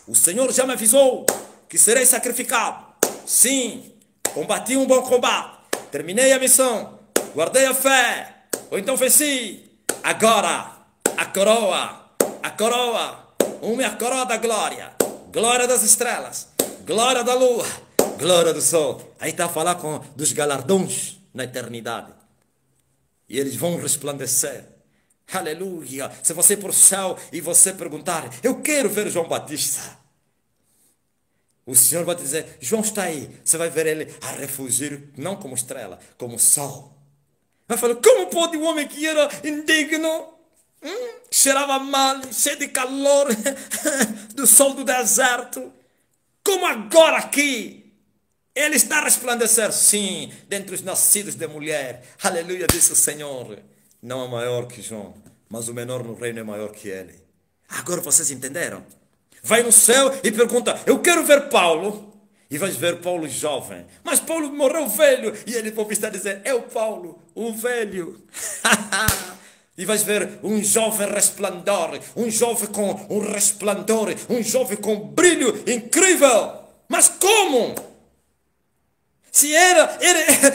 O Senhor já me avisou que serei sacrificado. Sim, combati um bom combate. Terminei a missão. Guardei a fé. Ou então venci. Agora, a coroa. A coroa. A coroa da glória. Glória das estrelas. Glória da lua. Glória do sol. Aí está a falar dos galardões na eternidade. E eles vão resplandecer. Aleluia. Se você ir para o céu e você perguntar, eu quero ver João Batista, o Senhor vai dizer, João está aí. Você vai ver ele a refugir, não como estrela, como sol. Vai falar, como pode um homem que era indigno, cheirava mal, cheio de calor, do sol do deserto, como agora aqui ele está a resplandecer? Sim, dentre os nascidos de mulher. Aleluia, disse o Senhor. Não é maior que João, mas o menor no reino é maior que ele. Agora vocês entenderam? Vai no céu e pergunta, eu quero ver Paulo. E vais ver Paulo jovem. Mas Paulo morreu velho. E ele pode estar a dizer, é o Paulo, o velho. E vais ver um jovem resplendor. Um jovem com um resplendor. Um jovem com brilho incrível. Mas como? Se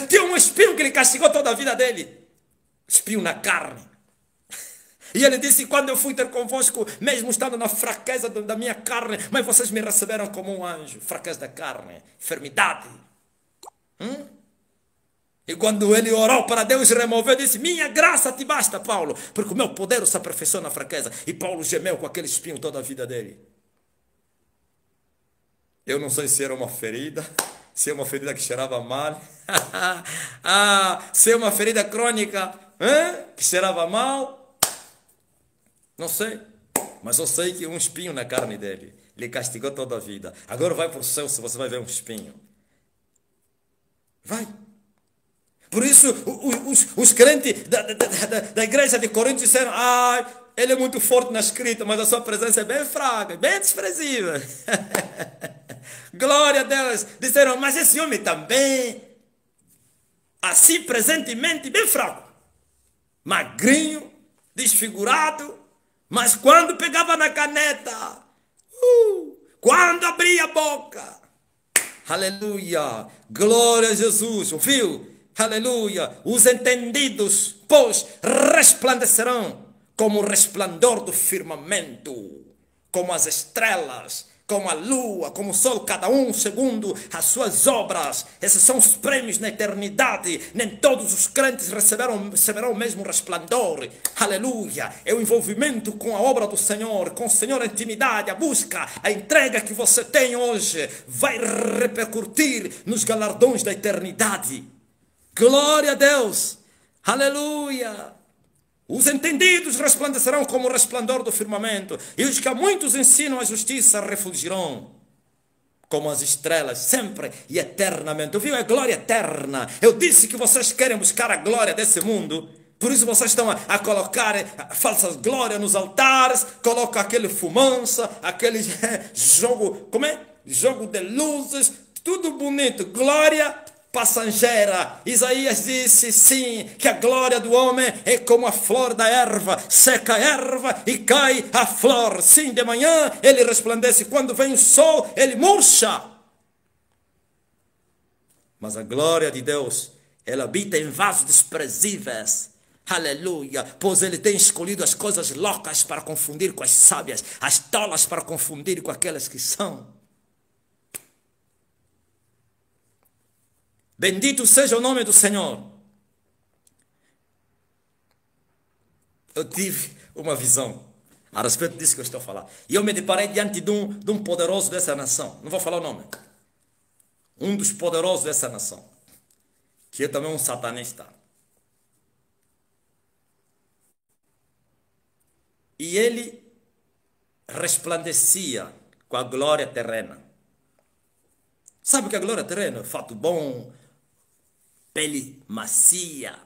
tinha um espinho que ele castigou toda a vida dele. Espinho na carne. E ele disse, quando eu fui ter convosco, mesmo estando na fraqueza da minha carne, mas vocês me receberam como um anjo. Fraqueza da carne, enfermidade. E quando ele orou para Deus remover, disse, minha graça te basta, Paulo, porque o meu poder se aperfeiçoa na fraqueza. E Paulo gemeu com aquele espinho toda a vida dele. Eu não sei se era uma ferida, se é uma ferida que cheirava mal, se é uma ferida crônica, que cheirava mal, não sei, mas eu sei que um espinho na carne dele, ele castigou toda a vida. Agora vai para o céu, se você vai ver um espinho. Vai. Por isso, os crentes da igreja de Corinto disseram, ele é muito forte na escrita, mas a sua presença é bem fraca, bem desprezível. Glória a Deus. Disseram, mas esse homem também, assim presentemente, bem fraco. Magrinho, desfigurado, mas quando pegava na caneta, quando abria a boca, aleluia, glória a Jesus, ouviu? Aleluia, os entendidos, pois, resplandecerão como o resplandor do firmamento, como as estrelas, como a lua, como o sol, cada um segundo as suas obras. Esses são os prêmios na eternidade. Nem todos os crentes receberão o mesmo resplandor. Aleluia. É o envolvimento com a obra do Senhor, com o Senhor, a intimidade, a busca, a entrega que você tem hoje vai repercutir nos galardões da eternidade. Glória a Deus. Aleluia. Os entendidos resplandecerão como o resplandor do firmamento, e os que a muitos ensinam a justiça refulgirão como as estrelas, sempre e eternamente. Ouviu? É glória eterna. Eu disse que vocês querem buscar a glória desse mundo, por isso vocês estão a colocar falsas glórias nos altares, colocam aquele fumaça, aquele jogo, como é? Jogo de luzes, tudo bonito. Glória passageira. Isaías disse, sim, que a glória do homem é como a flor da erva, seca a erva e cai a flor. Sim, de manhã ele resplandece, quando vem o sol ele murcha. Mas a glória de Deus, ela habita em vasos desprezíveis. Aleluia, pois ele tem escolhido as coisas loucas para confundir com as sábias, as tolas para confundir com aquelas que são. Bendito seja o nome do Senhor. Eu tive uma visão a respeito disso que eu estou a falar. E eu me deparei diante de um poderoso dessa nação. Não vou falar o nome. Um dos poderosos dessa nação. Que é também um satanista. E ele resplandecia com a glória terrena. Sabe o que é a glória terrena? Fato bom, pele macia.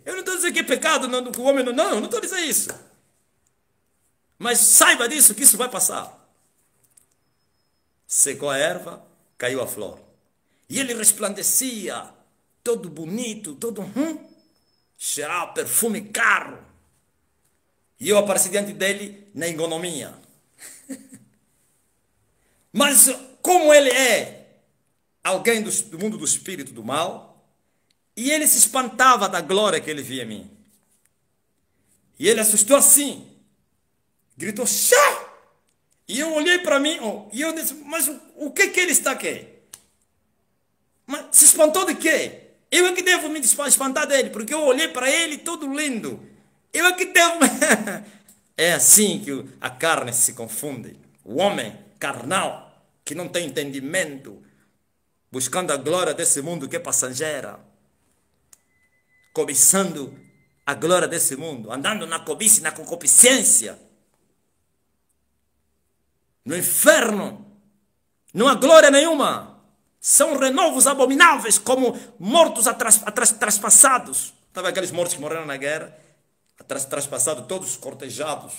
Eu não estou dizendo que é pecado, não, que o homem não estou dizendo isso. Mas saiba disso, que isso vai passar. Secou a erva, caiu a flor. E ele resplandecia, todo bonito, todo cheirava perfume caro. E eu apareci diante dele na economia. Mas como ele é alguém do mundo do espírito do mal, e ele se espantava da glória que ele via em mim. E ele assustou assim, gritou, chá! E eu olhei para mim, e eu disse, mas o que ele está aqui? Mas se espantou de quê? Eu é que devo me espantar dele, porque eu olhei para ele todo lindo. Eu é que devo... É assim que a carne se confunde. O homem carnal, que não tem entendimento, buscando a glória desse mundo que é passageira, cobiçando a glória desse mundo, andando na cobiça e na concupiscência. No inferno não há glória nenhuma. São renovos abomináveis, como mortos traspassados. Sabe aqueles mortos que morreram na guerra? Traspassados, todos cortejados.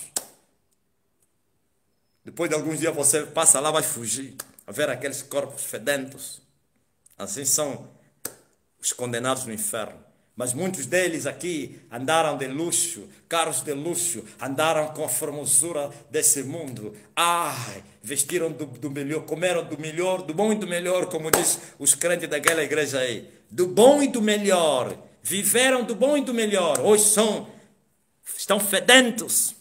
Depois de alguns dias você passa lá, vai fugir, a ver aqueles corpos fedentos. Assim são os condenados no inferno. Mas muitos deles aqui andaram de luxo, carros de luxo, andaram com a formosura desse mundo. Ai, vestiram do melhor, comeram do melhor, do bom e do melhor, como diz os crentes daquela igreja aí. Do bom e do melhor. Viveram do bom e do melhor. Hoje estão fedentos.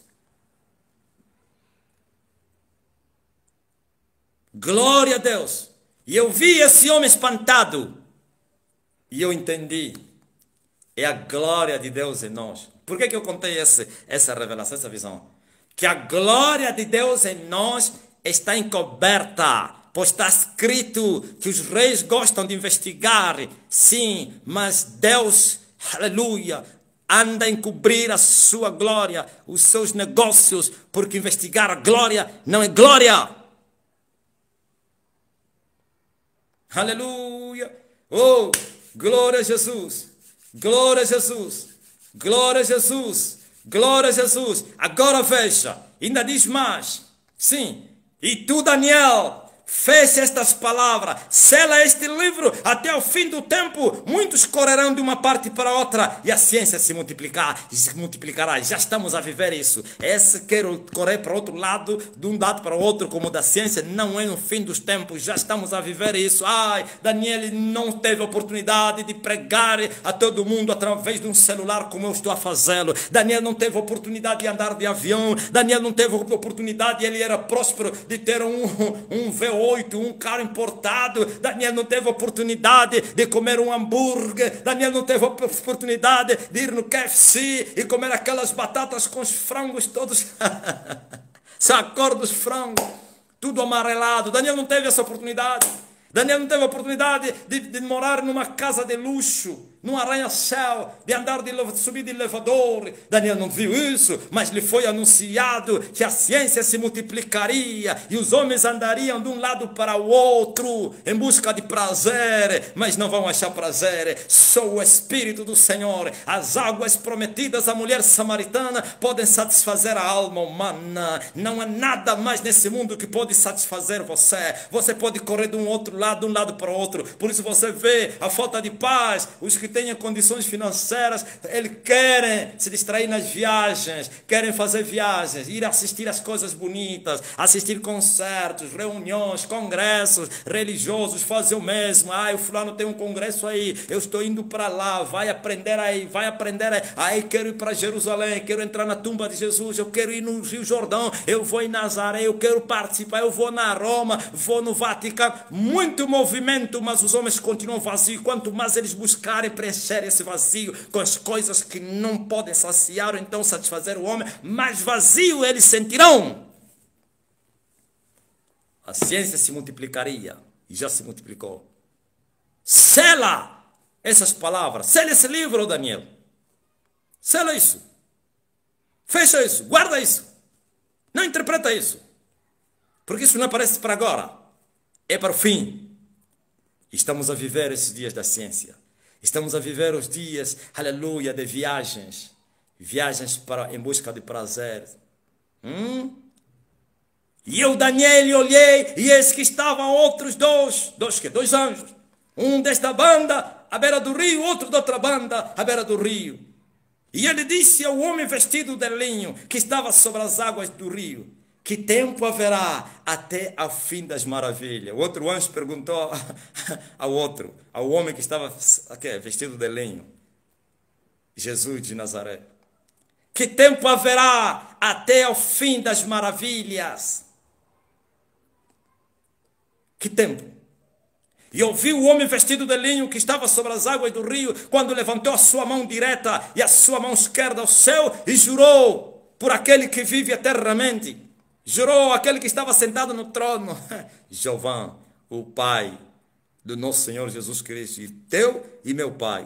Glória a Deus. E eu vi esse homem espantado. E eu entendi. É a glória de Deus em nós. Por que eu contei essa revelação, essa visão? Que a glória de Deus em nós está encoberta. Pois está escrito que os reis gostam de investigar. Sim, mas Deus, aleluia, anda a encobrir a sua glória, os seus negócios, porque investigar a glória não é glória. Aleluia. Oh, glória a Jesus. Glória a Jesus, glória a Jesus, glória a Jesus. Agora veja, ainda diz mais. Sim, e tu, Daniel, fecha estas palavras, sela este livro até o fim do tempo. Muitos correrão de uma parte para outra e a ciência se multiplicará. Já estamos a viver isso. Esse quero correr para o outro lado, de um lado para o outro, como da ciência, não é no fim dos tempos. Já estamos a viver isso. Ai, Daniel não teve oportunidade de pregar a todo mundo através de um celular como eu estou a fazê-lo. Daniel não teve oportunidade de andar de avião. Daniel não teve oportunidade, ele era próspero, de ter um V8, um carro importado. Daniel não teve oportunidade de comer um hambúrguer. Daniel não teve oportunidade de ir no KFC e comer aquelas batatas com os frangos todos a cor dos frangos, tudo amarelado. Daniel não teve essa oportunidade. Daniel não teve a oportunidade de morar numa casa de luxo. num arranha-céu, de andar de subir de elevador. Daniel não viu isso, mas lhe foi anunciado que a ciência se multiplicaria e os homens andariam de um lado para o outro em busca de prazer, mas não vão achar prazer. Só o Espírito do Senhor, as águas prometidas à mulher samaritana podem satisfazer a alma humana. Não há nada mais nesse mundo que pode satisfazer você. Você pode correr de um outro lado, de um lado para o outro. Por isso você vê a falta de paz. Os que têm condições financeiras, eles querem se distrair nas viagens, querem fazer viagens, ir assistir as coisas bonitas, assistir concertos, reuniões, congressos religiosos, fazer o mesmo. O fulano tem um congresso aí, eu estou indo para lá, vai aprender aí, aí quero ir para Jerusalém, quero entrar na tumba de Jesus, eu quero ir no Rio Jordão, eu vou em Nazaré, eu quero participar, eu vou na Roma, vou no Vaticano. Muito movimento, mas os homens continuam vazios. Quanto mais eles buscarem preencher esse vazio com as coisas que não podem saciar ou então satisfazer o homem, mais vazio eles sentirão. A ciência se multiplicaria e já se multiplicou. Sela essas palavras, sela esse livro, Daniel. Sela isso. Fecha isso, guarda isso. Não interpreta isso. Porque isso não aparece para agora. É para o fim. Estamos a viver esses dias da ciência. Estamos a viver os dias, aleluia, de viagens. Viagens em busca de prazer. E eu, Daniel, olhei, e eis que estavam outros dois anjos. Um desta banda, à beira do rio, outro da outra banda, à beira do rio. E ele disse ao homem vestido de linho, que estava sobre as águas do rio: que tempo haverá até ao fim das maravilhas? O outro anjo perguntou ao homem que estava vestido de linho, Jesus de Nazaré: que tempo haverá até ao fim das maravilhas? Que tempo? E ouviu o homem vestido de linho que estava sobre as águas do rio, quando levantou a sua mão direita e a sua mão esquerda ao céu e jurou por aquele que vive eternamente. Jurou aquele que estava sentado no trono, Jeová, o Pai do nosso Senhor Jesus Cristo, teu e meu Pai.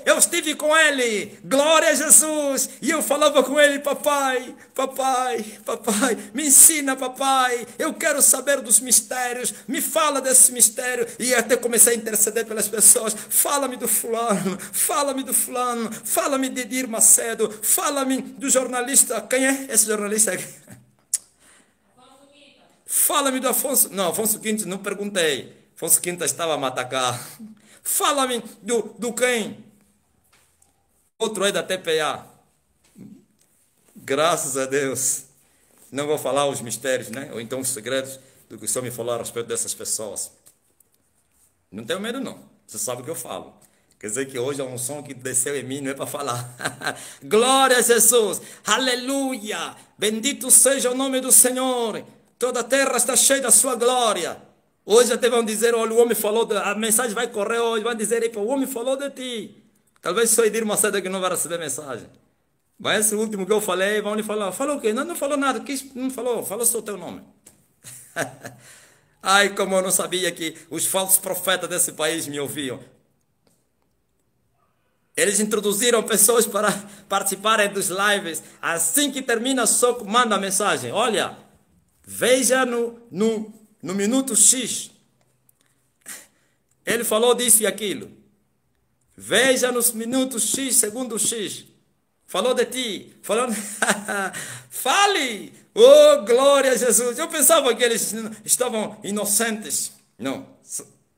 Eu estive com ele, glória a Jesus, e eu falava com ele: papai, me ensina, papai, eu quero saber dos mistérios, me fala desse mistério. E até comecei a interceder pelas pessoas: fala-me do fulano, fala-me de Edir Macedo, fala-me do jornalista. Quem é esse jornalista aqui? Fala-me do Afonso. Não, Afonso Quinto não perguntei. Afonso Quinto estava a me atacar. Fala-me do quem? Outro é da TPA. Graças a Deus. Não vou falar os mistérios, né? Ou então os segredos do que o Senhor me falou a respeito dessas pessoas. Não tenho medo, não. Você sabe o que eu falo. Quer dizer que hoje é um som que desceu em mim, não é para falar. Glória a Jesus. Aleluia. Bendito seja o nome do Senhor. Toda a terra está cheia da sua glória. Hoje até vão dizer: olha, o homem falou, a mensagem vai correr hoje, vão dizer: o homem falou de ti. Talvez só Edir Macedo que não vai receber mensagem. Mas esse último que eu falei, vão lhe falar: falou o quê? Não falou nada, não falou só o teu nome. Ai, como eu não sabia que os falsos profetas desse país me ouviam. Eles introduziram pessoas para participarem dos lives. Assim que termina, só manda a mensagem: olha, veja no minuto X, ele falou disso e aquilo. Veja nos minutos X, segundo X, falou de ti, falou. Fale! Oh, glória a Jesus! Eu pensava que eles estavam inocentes. Não,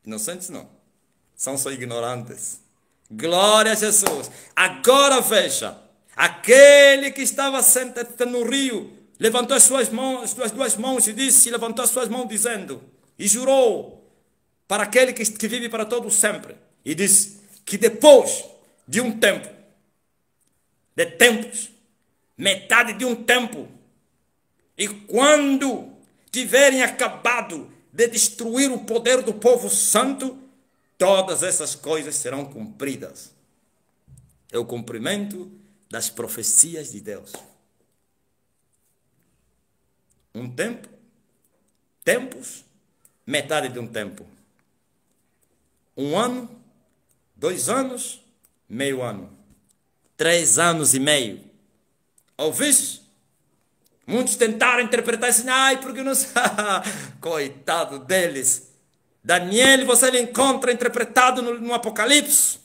inocentes não. São só ignorantes. Glória a Jesus! Agora veja, aquele que estava sentado no rio levantou as suas duas mãos e disse, levantou as suas mãos dizendo, e jurou para aquele que vive para todo sempre, e disse que depois de um tempo, de tempos, metade de um tempo, e quando tiverem acabado de destruir o poder do povo santo, todas essas coisas serão cumpridas. É o cumprimento das profecias de Deus. Um tempo, tempos, metade de um tempo. 1 ano, 2 anos, meio ano. 3 anos e meio. Ouviste? Muitos tentaram interpretar assim, ai, porque não sabe. Coitado deles. Daniel, você encontra interpretado no Apocalipse.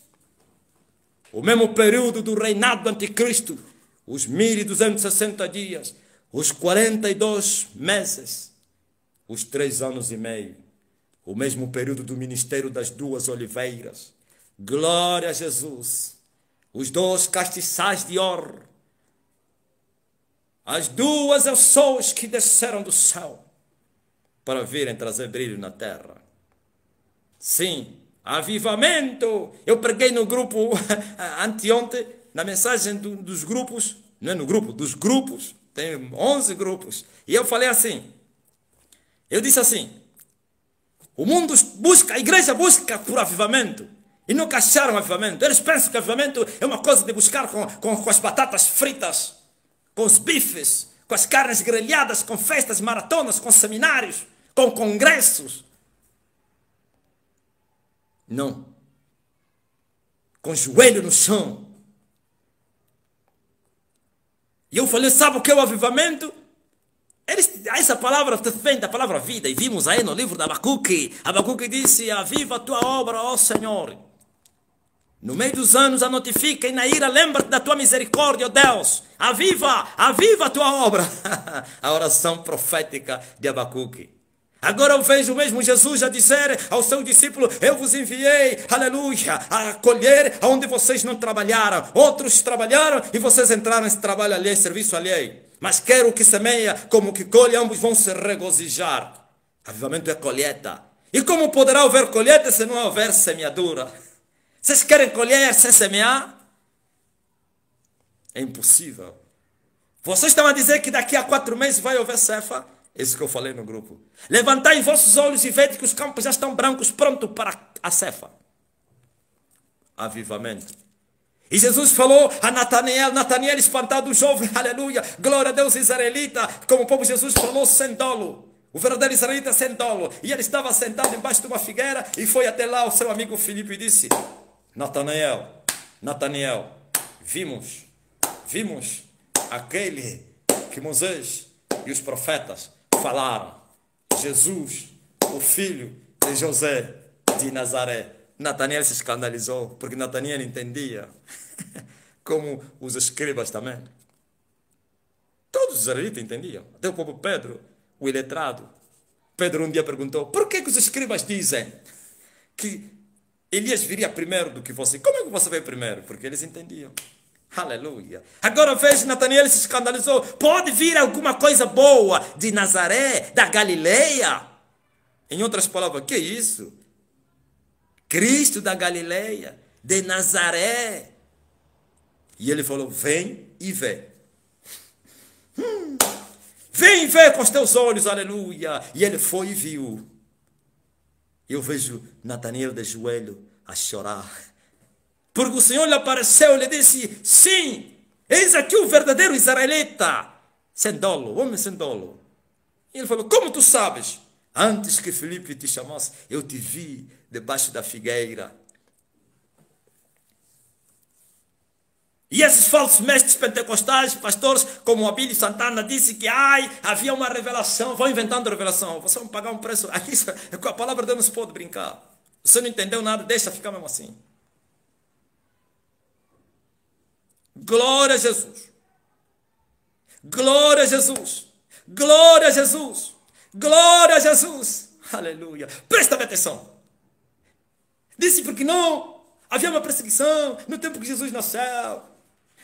O mesmo período do reinado do anticristo. Os 1260 dias. Os 42 meses. Os 3 anos e meio. O mesmo período do ministério das 2 oliveiras. Glória a Jesus. Os 2 castiçais de ouro. As 2 pessoas que desceram do céu para virem trazer brilho na terra. Sim, avivamento. Eu preguei no grupo anteontem, na mensagem dos grupos, não é no grupo, dos grupos, tem 11 grupos. E eu falei assim, eu disse assim, o mundo busca, a igreja busca por avivamento. E nunca acharam avivamento. Eles pensam que avivamento é uma coisa de buscar com as batatas fritas, com os bifes, com as carnes grelhadas, com festas, maratonas, com seminários, com congressos. Não. Com o joelho no chão. E eu falei, sabe o que é o avivamento? Essa palavra vem da palavra vida. E vimos aí no livro de Abacuque. Abacuque disse, aviva a tua obra, ó Senhor. No meio dos anos a notifica e na ira lembra-te da tua misericórdia, ó Deus. Aviva a tua obra. A oração profética de Abacuque. Agora eu vejo mesmo Jesus a dizer ao seu discípulo, eu vos enviei, aleluia, a colher onde vocês não trabalharam. Outros trabalharam e vocês entraram nesse trabalho alheio, serviço alheio. Mas quero que semeia como que colhe, ambos vão se regozijar. Avivamento é colheita. E como poderá haver colheita se não houver semeadura? Vocês querem colher sem semear? É impossível. Vocês estão a dizer que daqui a 4 meses vai haver ceifa? Isso que eu falei no grupo. Levantai vossos olhos e vede que os campos já estão brancos, prontos para a ceifa. Avivamento. E Jesus falou a Natanael espantado, o jovem, aleluia, glória a Deus israelita, como o povo Jesus falou sem dolo. O verdadeiro israelita sem dolo. E ele estava sentado embaixo de uma figueira e foi até lá o seu amigo Filipe e disse, Natanael, vimos aquele que Moisés e os profetas falaram, Jesus, o filho de José de Nazaré. Natanael se escandalizou, porque Natanael entendia, como os escribas também. Todos os israelitas entendiam, até o povo Pedro, o iletrado. Pedro um dia perguntou, por que os escribas dizem que Elias viria primeiro do que você? Como é que você veio primeiro? Porque eles entendiam. Aleluia. Agora veja, Natanael se escandalizou. Pode vir alguma coisa boa de Nazaré, da Galileia? Em outras palavras, que é isso? Cristo da Galileia, de Nazaré. E ele falou, vem e vê. Vem e vê com os teus olhos, aleluia. E ele foi e viu. Eu vejo Natanael de joelho a chorar. Porque o Senhor lhe apareceu e lhe disse, sim, eis aqui o verdadeiro israelita. Sem dolo, homem sem dolo. E ele falou, como tu sabes? Antes que Filipe te chamasse, eu te vi debaixo da figueira. E esses falsos mestres pentecostais, pastores, como o Abílio Santana, disse que havia uma revelação, vão inventando revelação, vocês vão pagar um preço. Aqui, com a palavra de Deus não se pode brincar. Você não entendeu nada, deixa ficar mesmo assim. Glória a Jesus. Glória a Jesus. Glória a Jesus. Glória a Jesus. Aleluia. Presta atenção. Disse porque não havia uma perseguição no tempo que Jesus nasceu.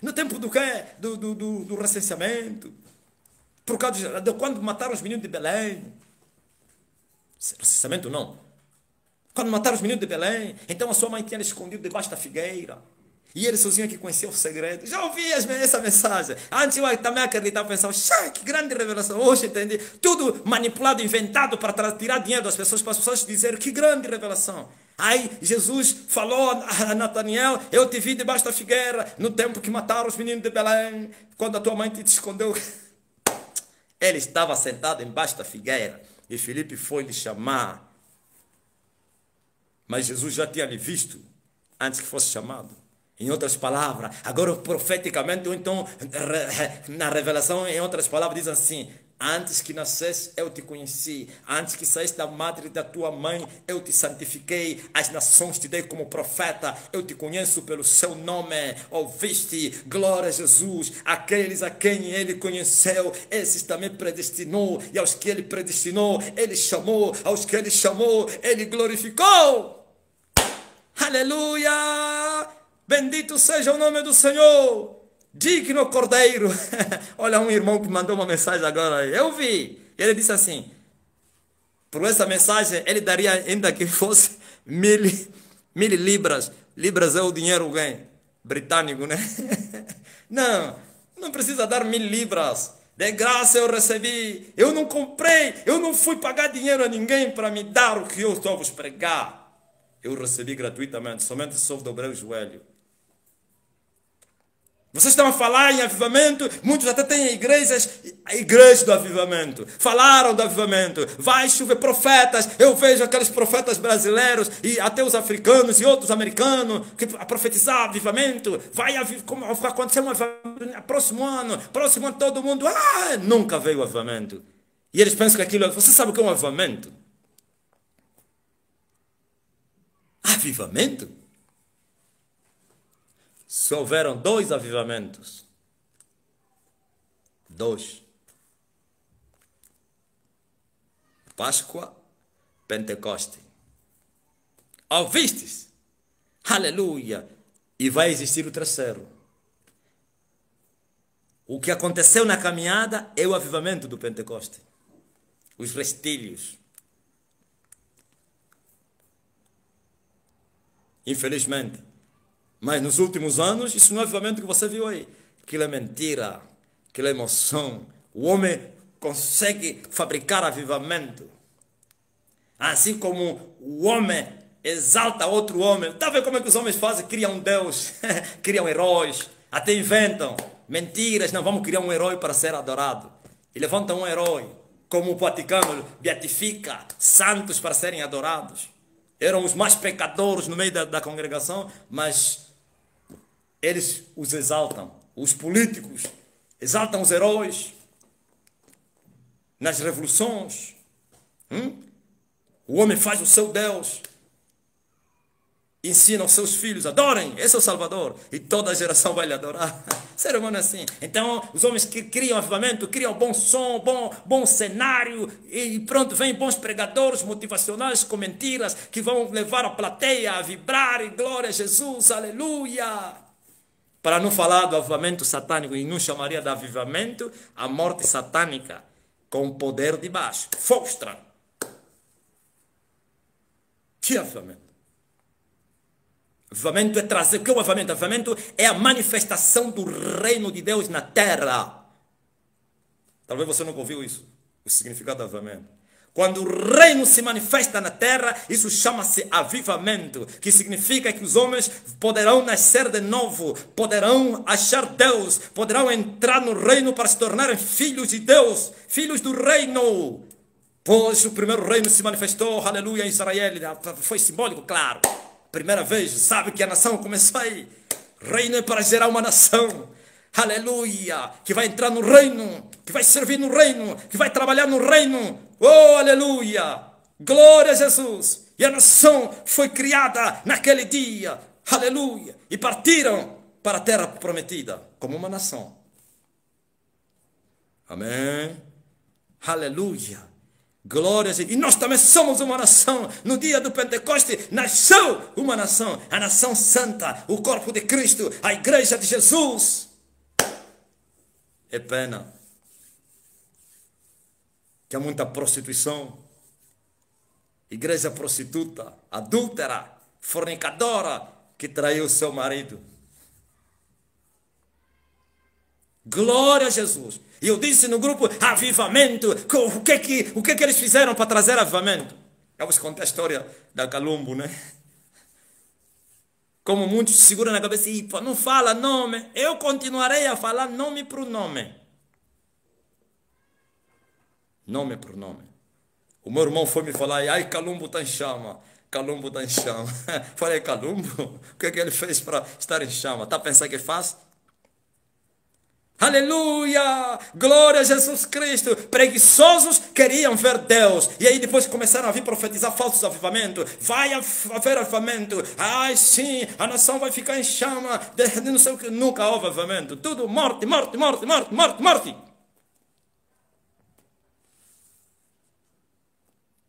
No tempo do quê? Do recenseamento. Por causa de quando mataram os meninos de Belém. Recenseamento não. Quando mataram os meninos de Belém, então a sua mãe tinha escondido debaixo da figueira. E ele sozinho que conhecia o segredo. Já ouvi essa mensagem. Antes eu também acreditava, pensava, que grande revelação. Hoje entendi. Tudo manipulado, inventado para tirar dinheiro das pessoas, para as pessoas dizerem, que grande revelação. Aí Jesus falou a Natanael, eu te vi debaixo da figueira, no tempo que mataram os meninos de Belém, quando a tua mãe te escondeu. Ele estava sentado embaixo da figueira, e Filipe foi lhe chamar. Mas Jesus já tinha lhe visto, antes que fosse chamado. Em outras palavras, agora profeticamente, ou então na revelação, em outras palavras, diz assim: antes que nascesse, eu te conheci. Antes que saísse da madre da tua mãe, eu te santifiquei. As nações te dei como profeta. Eu te conheço pelo seu nome. Ouviste? Glória a Jesus. Aqueles a quem ele conheceu, esses também predestinou. E aos que ele predestinou, ele chamou. Aos que ele chamou, ele glorificou. Aleluia! Bendito seja o nome do Senhor. Digno Cordeiro. Olha, um irmão que mandou uma mensagem agora. Eu vi. Ele disse assim: por essa mensagem, ele daria, ainda que fosse mil libras. Libras é o dinheiro britânico, né? Não precisa dar 1000 libras. De graça eu recebi. Eu não comprei. Eu não fui pagar dinheiro a ninguém para me dar o que eu estou a vos pregar. Eu recebi gratuitamente. Somente só dobrei o joelho. Vocês estão a falar em avivamento, muitos até têm a igreja do avivamento. Falaram do avivamento. Vai chover profetas. Eu vejo aqueles profetas brasileiros e até os africanos e outros americanos que a profetizar avivamento. Vai acontecer um avivamento no próximo ano todo mundo. Nunca veio o avivamento. E eles pensam que aquilo. Você sabe o que é um avivamento? Avivamento? Só houveram 2 avivamentos. 2. Páscoa, Pentecoste. Ouvistes? Aleluia! E vai existir o terceiro. O que aconteceu na caminhada é o avivamento do Pentecoste. Os restílios. Infelizmente. Mas nos últimos anos, isso não é avivamento que você viu aí. Aquilo é mentira, aquilo é emoção. O homem consegue fabricar avivamento. Assim como o homem exalta outro homem. Está vendo como é que os homens fazem? Criam um Deus, criam heróis, até inventam mentiras. Não, vamos criar um herói para ser adorado. E levantam um herói, como o Vaticano beatifica santos para serem adorados. Eram os mais pecadores no meio da congregação, mas eles os exaltam. Os políticos exaltam os heróis nas revoluções. O homem faz o seu Deus. Ensina os seus filhos, adorem, esse é o Salvador. E toda a geração vai lhe adorar. Ser humano é assim. Então, os homens que criam avivamento, criam bom som, bom cenário, e pronto, vêm bons pregadores motivacionais com mentiras, que vão levar a plateia a vibrar, e glória a Jesus, aleluia. Para não falar do avivamento satânico, e não chamaria de avivamento a morte satânica, com o poder de baixo. Fostra. Que avivamento? Avivamento é trazer. O que é o avivamento? O avivamento é a manifestação do reino de Deus na terra. Talvez você nunca ouviu isso. O significado do avivamento. Quando o reino se manifesta na terra, isso chama-se avivamento, que significa que os homens poderão nascer de novo, poderão achar Deus, poderão entrar no reino para se tornarem filhos de Deus, filhos do reino. Pois o primeiro reino se manifestou, aleluia, em Israel. Foi simbólico, claro. Primeira vez, sabe que a nação começou aí. Reino é para gerar uma nação. Aleluia. Que vai entrar no reino. Que vai servir no reino. Que vai trabalhar no reino. Oh, aleluia. Glória a Jesus. E a nação foi criada naquele dia. Aleluia. E partiram para a terra prometida. Como uma nação. Amém. Aleluia. Glória a Deus. E nós também somos uma nação. No dia do Pentecoste nasceu uma nação. A nação santa, o corpo de Cristo, a igreja de Jesus. É pena que há muita prostituição. Igreja prostituta, adúltera, fornicadora, que traiu seu marido. Glória a Jesus. E eu disse no grupo, avivamento. O que eles fizeram para trazer avivamento? Eu vos contei a história da Calumbo, né? Como muitos seguram na cabeça e não fala nome. Eu continuarei a falar nome por nome. Nome por nome. O meu irmão foi me falar, ai, Calumbo está em chama. Calumbo está em chama. Falei, Calumbo? O que é que ele fez para estar em chama? Está a pensar que é fácil? Aleluia! Glória a Jesus Cristo! Preguiçosos queriam ver Deus. E aí depois começaram a vir profetizar falsos avivamentos. Vai haver avivamento. Ai sim, a nação vai ficar em chama. Não sei o que. Nunca houve avivamento. Tudo morte, morte, morte, morte, morte, morte.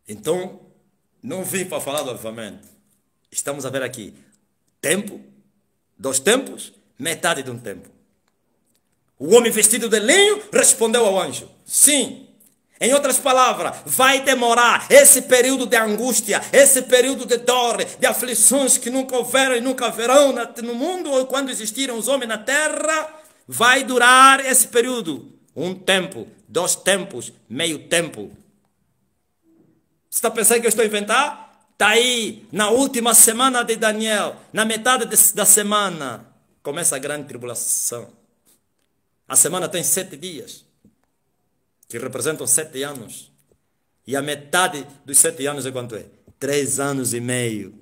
Então, não vim para falar do avivamento. Estamos a ver aqui. Tempo, 2 tempos, metade de um tempo. O homem vestido de linho respondeu ao anjo: sim. Em outras palavras, vai demorar esse período de angústia, esse período de dor, de aflições que nunca houveram e nunca haverão no mundo, ou quando existiram os homens na terra, vai durar esse período. 1 tempo, 2 tempos, meio tempo. Você está pensando que eu estou a inventar? Está aí, na última semana de Daniel, na metade da semana, começa a grande tribulação. A semana tem 7 dias, que representam 7 anos. E a metade dos 7 anos é quanto é? 3 anos e meio.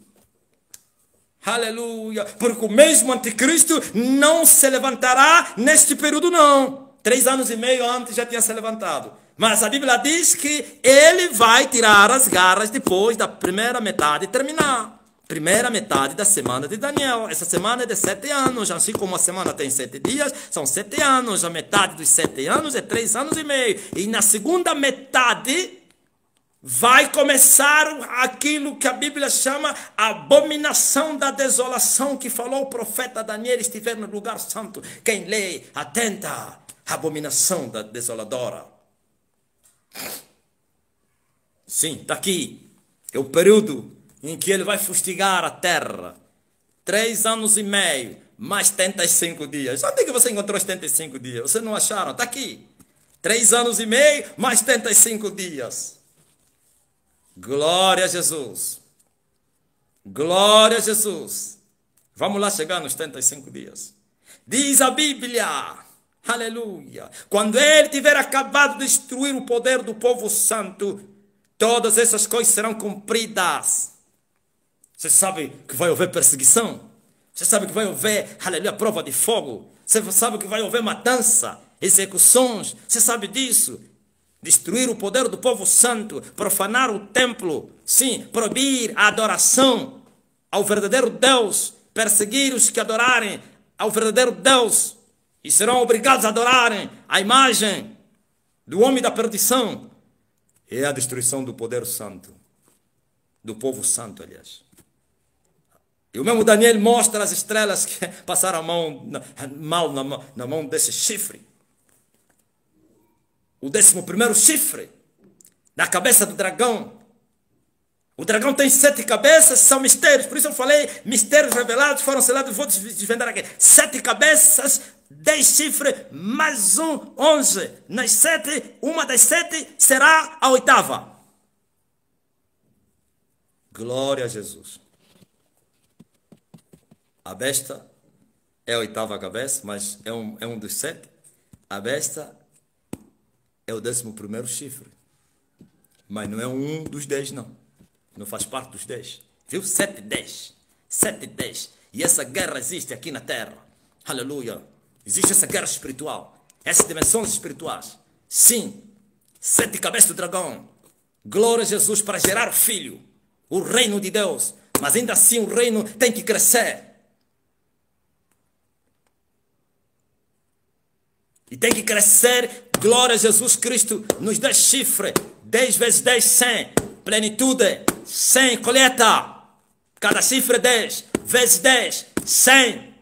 Aleluia! Porque o mesmo anticristo não se levantará neste período não. 3 anos e meio antes já tinha se levantado. Mas a Bíblia diz que ele vai tirar as garras depois da primeira metade terminar. Primeira metade da semana de Daniel. Essa semana é de 7 anos. Assim como a semana tem 7 dias, são 7 anos. A metade dos 7 anos é 3 anos e meio. E na segunda metade vai começar aquilo que a Bíblia chama abominação da desolação, que falou o profeta Daniel, estiver no lugar santo. Quem lê, atenta. Abominação da desoladora. Sim, está aqui. É o período em que ele vai fustigar a terra. 3 anos e meio, mais 75 dias. Onde é que você encontrou os 75 dias? Vocês não acharam? Está aqui. 3 anos e meio, mais 75 dias. Glória a Jesus. Glória a Jesus. Vamos lá chegar nos 75 dias. Diz a Bíblia, aleluia, quando ele tiver acabado de destruir o poder do povo santo, todas essas coisas serão cumpridas. Você sabe que vai haver perseguição? Você sabe que vai haver, aleluia, prova de fogo? Você sabe que vai haver matança, execuções? Você sabe disso? Destruir o poder do povo santo, profanar o templo, sim, proibir a adoração ao verdadeiro Deus, perseguir os que adorarem ao verdadeiro Deus e serão obrigados a adorarem a imagem do homem da perdição. É a destruição do poder santo, do povo santo, aliás. E o mesmo Daniel mostra as estrelas que passaram a mão, mal na mão desse chifre. O 11º chifre da cabeça do dragão. O dragão tem 7 cabeças, são mistérios. Por isso eu falei, mistérios revelados foram selados. Vou desvendar aqui. 7 cabeças, 10 chifres, mais 11. Nas 7, uma das 7 será a 8ª. Glória a Jesus. A besta é a 8ª cabeça, mas é um dos 7. A besta é o 11º chifre. Mas não é um dos 10, não. Não faz parte dos 10. Viu? 7 e 10. 7 e 10. E essa guerra existe aqui na terra. Aleluia. Existe essa guerra espiritual. Essas dimensões espirituais. Sim. 7 cabeças do dragão. Glória a Jesus para gerar filho. O reino de Deus. Mas ainda assim o reino tem que crescer. E tem que crescer, glória a Jesus Cristo, nos 10 chifres. 10 vezes 10, 100. Plenitude, 100, colheita. Cada chifre 10, vezes 10, 100.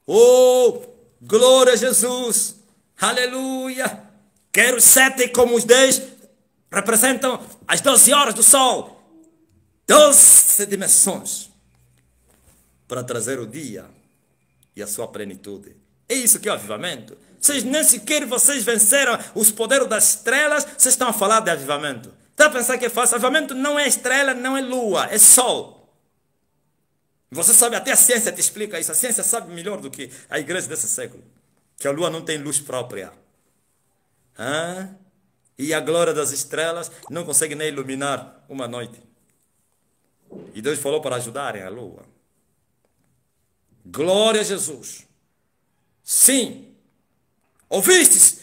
Oh, glória a Jesus. Aleluia. Quero 7 como os 10 representam as 12 horas do sol. 12 dimensões. Para trazer o dia e a sua plenitude. É isso que é o avivamento. Vocês nem sequer vocês venceram os poderes das estrelas, vocês estão a falar de avivamento. Está a pensar que é fácil? Avivamento não é estrela, não é lua, é sol. Você sabe, até a ciência te explica isso. A ciência sabe melhor do que a igreja desse século. Que a lua não tem luz própria. E a glória das estrelas não consegue nem iluminar uma noite. E Deus falou para ajudarem a lua. Glória a Jesus. Sim. Ouvistes?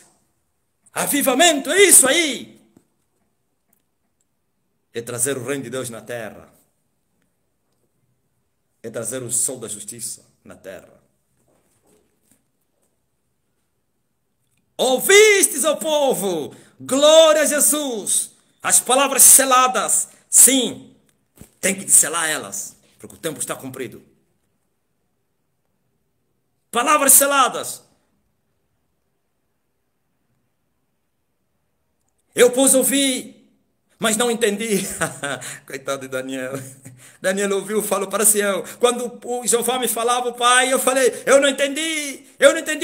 Avivamento, é isso aí. É trazer o reino de Deus na terra. É trazer o sol da justiça na terra. Ouvistes, ó povo? Glória a Jesus. As palavras seladas. Sim, tem que selar elas, porque o tempo está cumprido. Palavras seladas. Eu pois ouvi, mas não entendi. Coitado de Daniel. Daniel ouviu, falou para Sião. Quando o Jeová me falava, o pai, eu falei, eu não entendi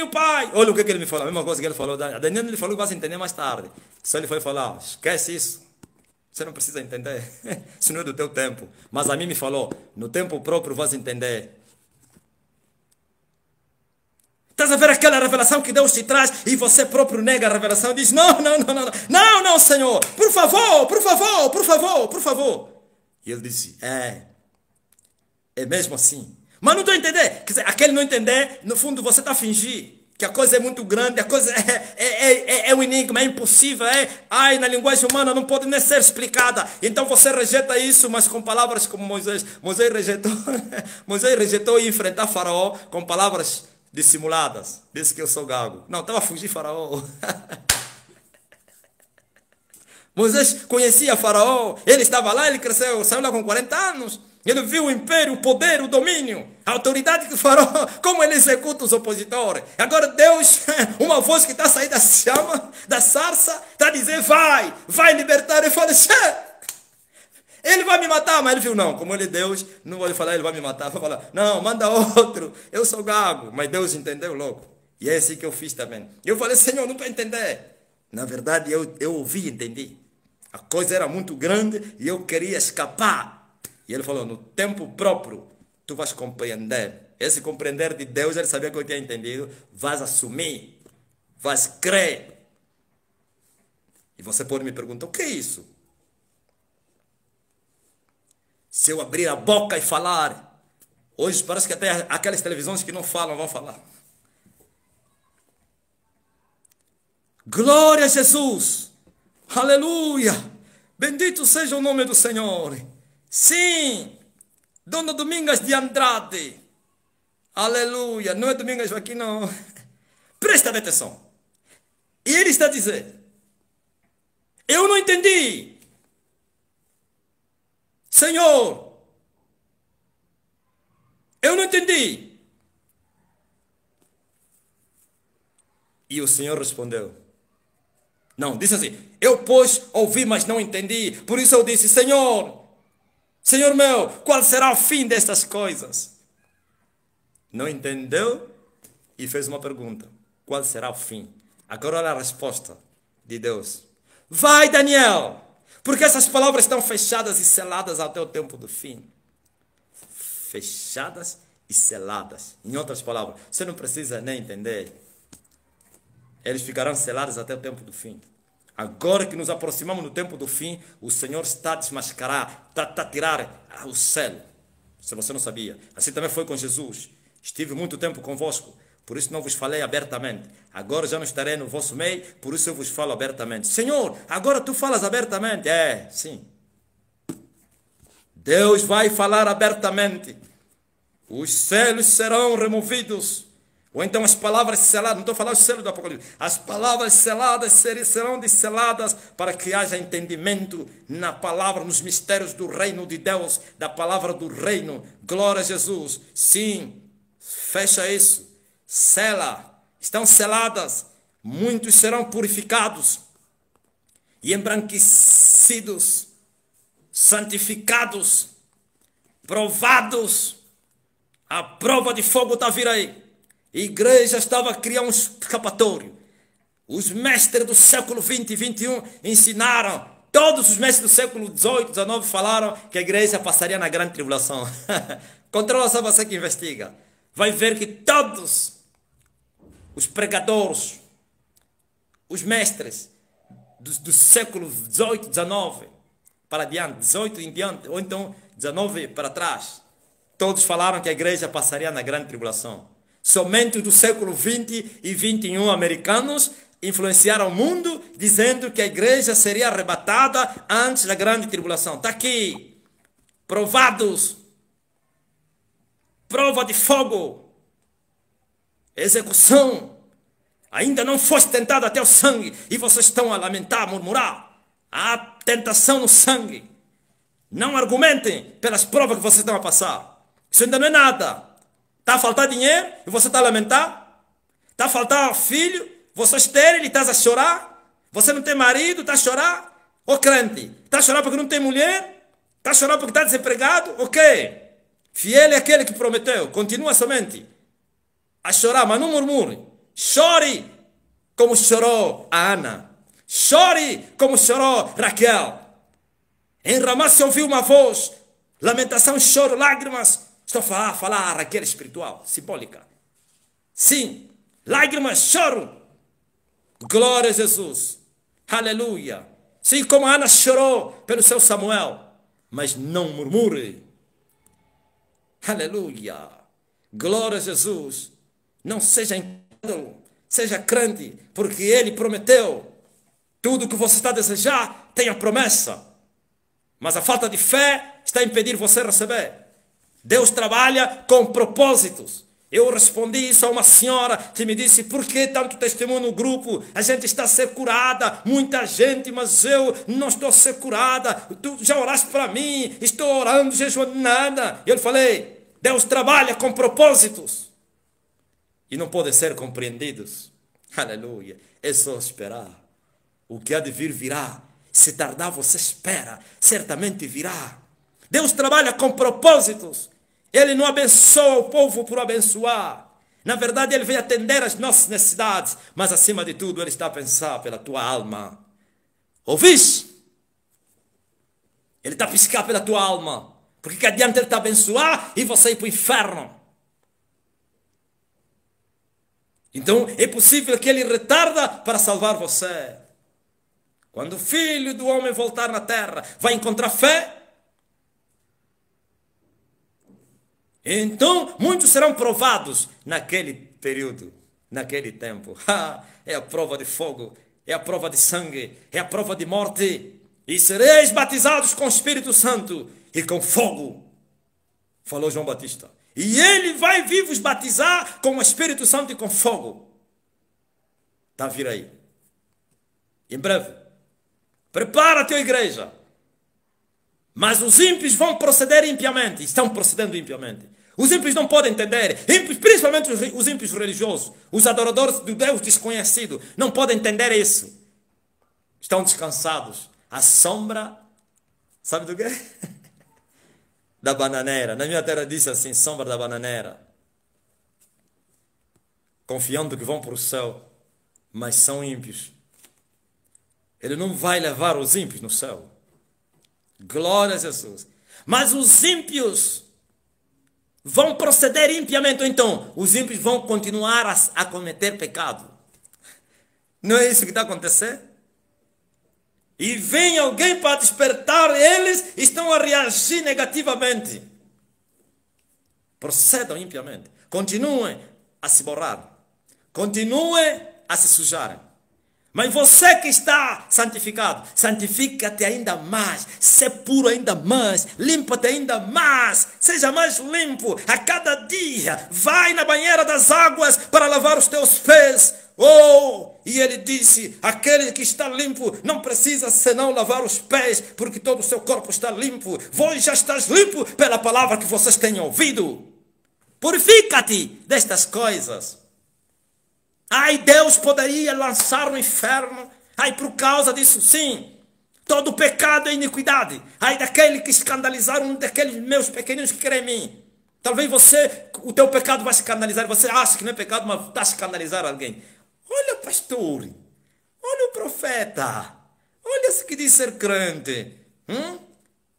o pai. Olha o que ele me falou, a mesma coisa que ele falou. Daniel ele falou que vai entender mais tarde. Só ele foi falar, esquece isso. Você não precisa entender. Isso não é do teu tempo. Mas a mim me falou, no tempo próprio vais entender. Estás a ver aquela revelação que Deus te traz e você próprio nega a revelação e diz, não, Senhor, por favor. E ele disse, é mesmo assim. Mas não estou a entender. Quer dizer, aquele não entender, no fundo você está a fingir que a coisa é muito grande, a coisa é um enigma, é impossível, na linguagem humana não pode nem ser explicada. Então você rejeita isso, mas com palavras como Moisés. Moisés rejeitou enfrentar Faraó com palavras dissimuladas. Disse que eu sou gago. Não, estava a fugir Faraó. Moisés conhecia Faraó. Ele estava lá, ele cresceu, saiu lá com 40 anos. Ele viu o império, o poder, o domínio, a autoridade que Faraó, como ele executa os opositores. Agora Deus, uma voz que está a sair da chama, da sarça, está a dizer, vai libertar. Ele fala, ele vai me matar, mas ele viu, não, como ele é Deus, não vou lhe falar, ele vai me matar. Vai falar, não, manda outro, eu sou gago. Mas Deus entendeu logo. E é assim que eu fiz também. Eu falei, Senhor, não estou a entender. Na verdade, eu ouvi e entendi. A coisa era muito grande e eu queria escapar. E ele falou, no tempo próprio, tu vais compreender. Esse compreender de Deus, ele sabia que eu tinha entendido. Vais assumir, vais crer. E você pode me perguntar, o que é isso? Se eu abrir a boca e falar, hoje parece que até aquelas televisões que não falam, vão falar. Glória a Jesus, aleluia, bendito seja o nome do Senhor. Sim, Dona Domingas de Andrade, aleluia, não é Domingas Joaquim não, presta atenção. E ele está dizendo, eu não entendi. Senhor, eu não entendi. E o Senhor respondeu. Não, disse assim, eu pois ouvi, mas não entendi. Por isso eu disse, Senhor meu, qual será o fim destas coisas? Não entendeu e fez uma pergunta. Qual será o fim? Agora olha a resposta de Deus. Vai, Daniel! Porque essas palavras estão fechadas e seladas até o tempo do fim. Fechadas e seladas. Em outras palavras, você não precisa nem entender. Eles ficarão selados até o tempo do fim. Agora que nos aproximamos do tempo do fim, o Senhor está a desmascarar, está a tirar o céu. Se você não sabia. Assim também foi com Jesus. Estive muito tempo convosco. Por isso não vos falei abertamente. Agora já não estarei no vosso meio, por isso eu vos falo abertamente. Senhor, agora tu falas abertamente. Sim. Deus vai falar abertamente. Os selos serão removidos. Ou então as palavras seladas, não estou falando do selo do Apocalipse. As palavras seladas serão desseladas para que haja entendimento na palavra, nos mistérios do reino de Deus, da palavra do reino. Glória a Jesus. Sim, fecha isso. Sela, estão seladas, muitos serão purificados e embranquecidos, santificados, provados. A prova de fogo está a vir aí. A igreja estava a criar um escapatório. Os mestres do século 20 e 21 ensinaram, todos os mestres do século 18, 19 falaram que a igreja passaria na grande tribulação. Controla só você que investiga. Vai ver que todos os pregadores, os mestres, do século 18, 19 para diante, 18 em diante, ou então 19 para trás. Todos falaram que a igreja passaria na grande tribulação. Somente os do século 20 e 21 americanos influenciaram o mundo dizendo que a igreja seria arrebatada antes da grande tribulação. Está aqui, provados, prova de fogo, execução. Ainda não foste tentado até o sangue e vocês estão a lamentar, a murmurar. Há tentação no sangue. Não argumentem pelas provas que vocês estão a passar. Isso ainda não é nada. Está a faltar dinheiro e você está a lamentar? Está a faltar filho? Você estéril e está a chorar? Você não tem marido, está a chorar? Ô crente, está a chorar porque não tem mulher? Está a chorar porque está desempregado? Ok. Fiel é aquele que prometeu. Continua somente a chorar, mas não murmure. Chore como chorou a Ana. Chore como chorou Raquel. Em Ramá se ouviu uma voz, lamentação, choro, lágrimas. Estou a falar Raquel espiritual, simbólica. Sim, lágrimas, choro. Glória a Jesus. Aleluia. Sim, como a Ana chorou pelo seu Samuel. Mas não murmure. Aleluia. Glória a Jesus. Não seja incrédulo, seja crente, porque Ele prometeu. Tudo que você está a desejar tem a promessa. Mas a falta de fé está a impedir você receber. Deus trabalha com propósitos. Eu respondi isso a uma senhora que me disse: por que tanto testemunho no grupo? A gente está a ser curada, muita gente, mas eu não estou a ser curada. Tu já oraste para mim, estou orando, jejuando, nada. E eu falei: Deus trabalha com propósitos e não podem ser compreendidos. Aleluia. É só esperar. O que há de vir virá. Se tardar, você espera, certamente virá. Deus trabalha com propósitos. Ele não abençoa o povo por abençoar. Na verdade, Ele vem atender as nossas necessidades. Mas, acima de tudo, Ele está a pensar pela tua alma. Ouviste? Ele está a piscar pela tua alma. Porque que adianta Ele te abençoar e você ir para o inferno? Então, é possível que Ele retarda para salvar você. Quando o Filho do Homem voltar na terra, vai encontrar fé? Então, muitos serão provados naquele período, naquele tempo. É a prova de fogo, é a prova de sangue, é a prova de morte. E sereis batizados com o Espírito Santo e com fogo. Falou João Batista. E Ele vai vir vos batizar com o Espírito Santo e com fogo. Está a vir aí. Em breve. Prepara-te, igreja. Mas os ímpios vão proceder impiamente. Estão procedendo impiamente. Os ímpios não podem entender. Ímpios, principalmente os ímpios religiosos. Os adoradores do Deus desconhecido. Não podem entender isso. Estão descansados. À sombra. Sabe do quê? Da bananeira. Na minha terra disse assim: sombra da bananeira. Confiando que vão para o céu. Mas são ímpios. Ele não vai levar os ímpios no céu. Glória a Jesus. Mas os ímpios vão proceder impiamente. Então, os ímpios vão continuar a cometer pecado. Não é isso que está acontecendo? E vem alguém para despertar, eles estão a reagir negativamente. Procedam impiamente. Continuem a se borrar. Continuem a se sujar. Mas você que está santificado, santifica-te ainda mais, ser puro ainda mais, limpa-te ainda mais, seja mais limpo a cada dia. Vai na banheira das águas para lavar os teus pés. Oh, e ele disse: aquele que está limpo não precisa senão lavar os pés, porque todo o seu corpo está limpo. Vós já estás limpo pela palavra que vocês têm ouvido. Purifica-te destas coisas. Ai, Deus poderia lançar no inferno. Ai, por causa disso, sim. Todo pecado é iniquidade. Ai, daquele que escandalizar um daqueles meus pequeninos que querem em mim. Talvez você, o teu pecado vai escandalizar. Você acha que não é pecado, mas está a escandalizar alguém. Olha o pastor. Olha o profeta. Olha esse que diz ser crente.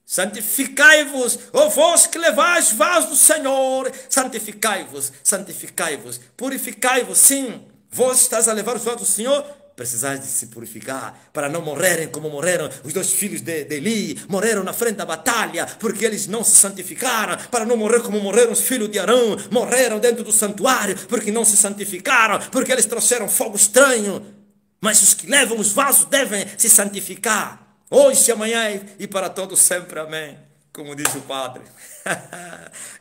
Santificai-vos, ó vós que levais vasos do Senhor. Santificai-vos, santificai-vos. Purificai-vos, sim. Vós estás a levar os vasos do Senhor, precisais de se purificar para não morrerem como morreram os dois filhos de Eli, morreram na frente da batalha porque eles não se santificaram, para não morrer como morreram os filhos de Arão, morreram dentro do santuário porque não se santificaram, porque eles trouxeram fogo estranho. Mas os que levam os vasos devem se santificar, hoje, amanhã e para todos sempre, amém, como diz o Padre.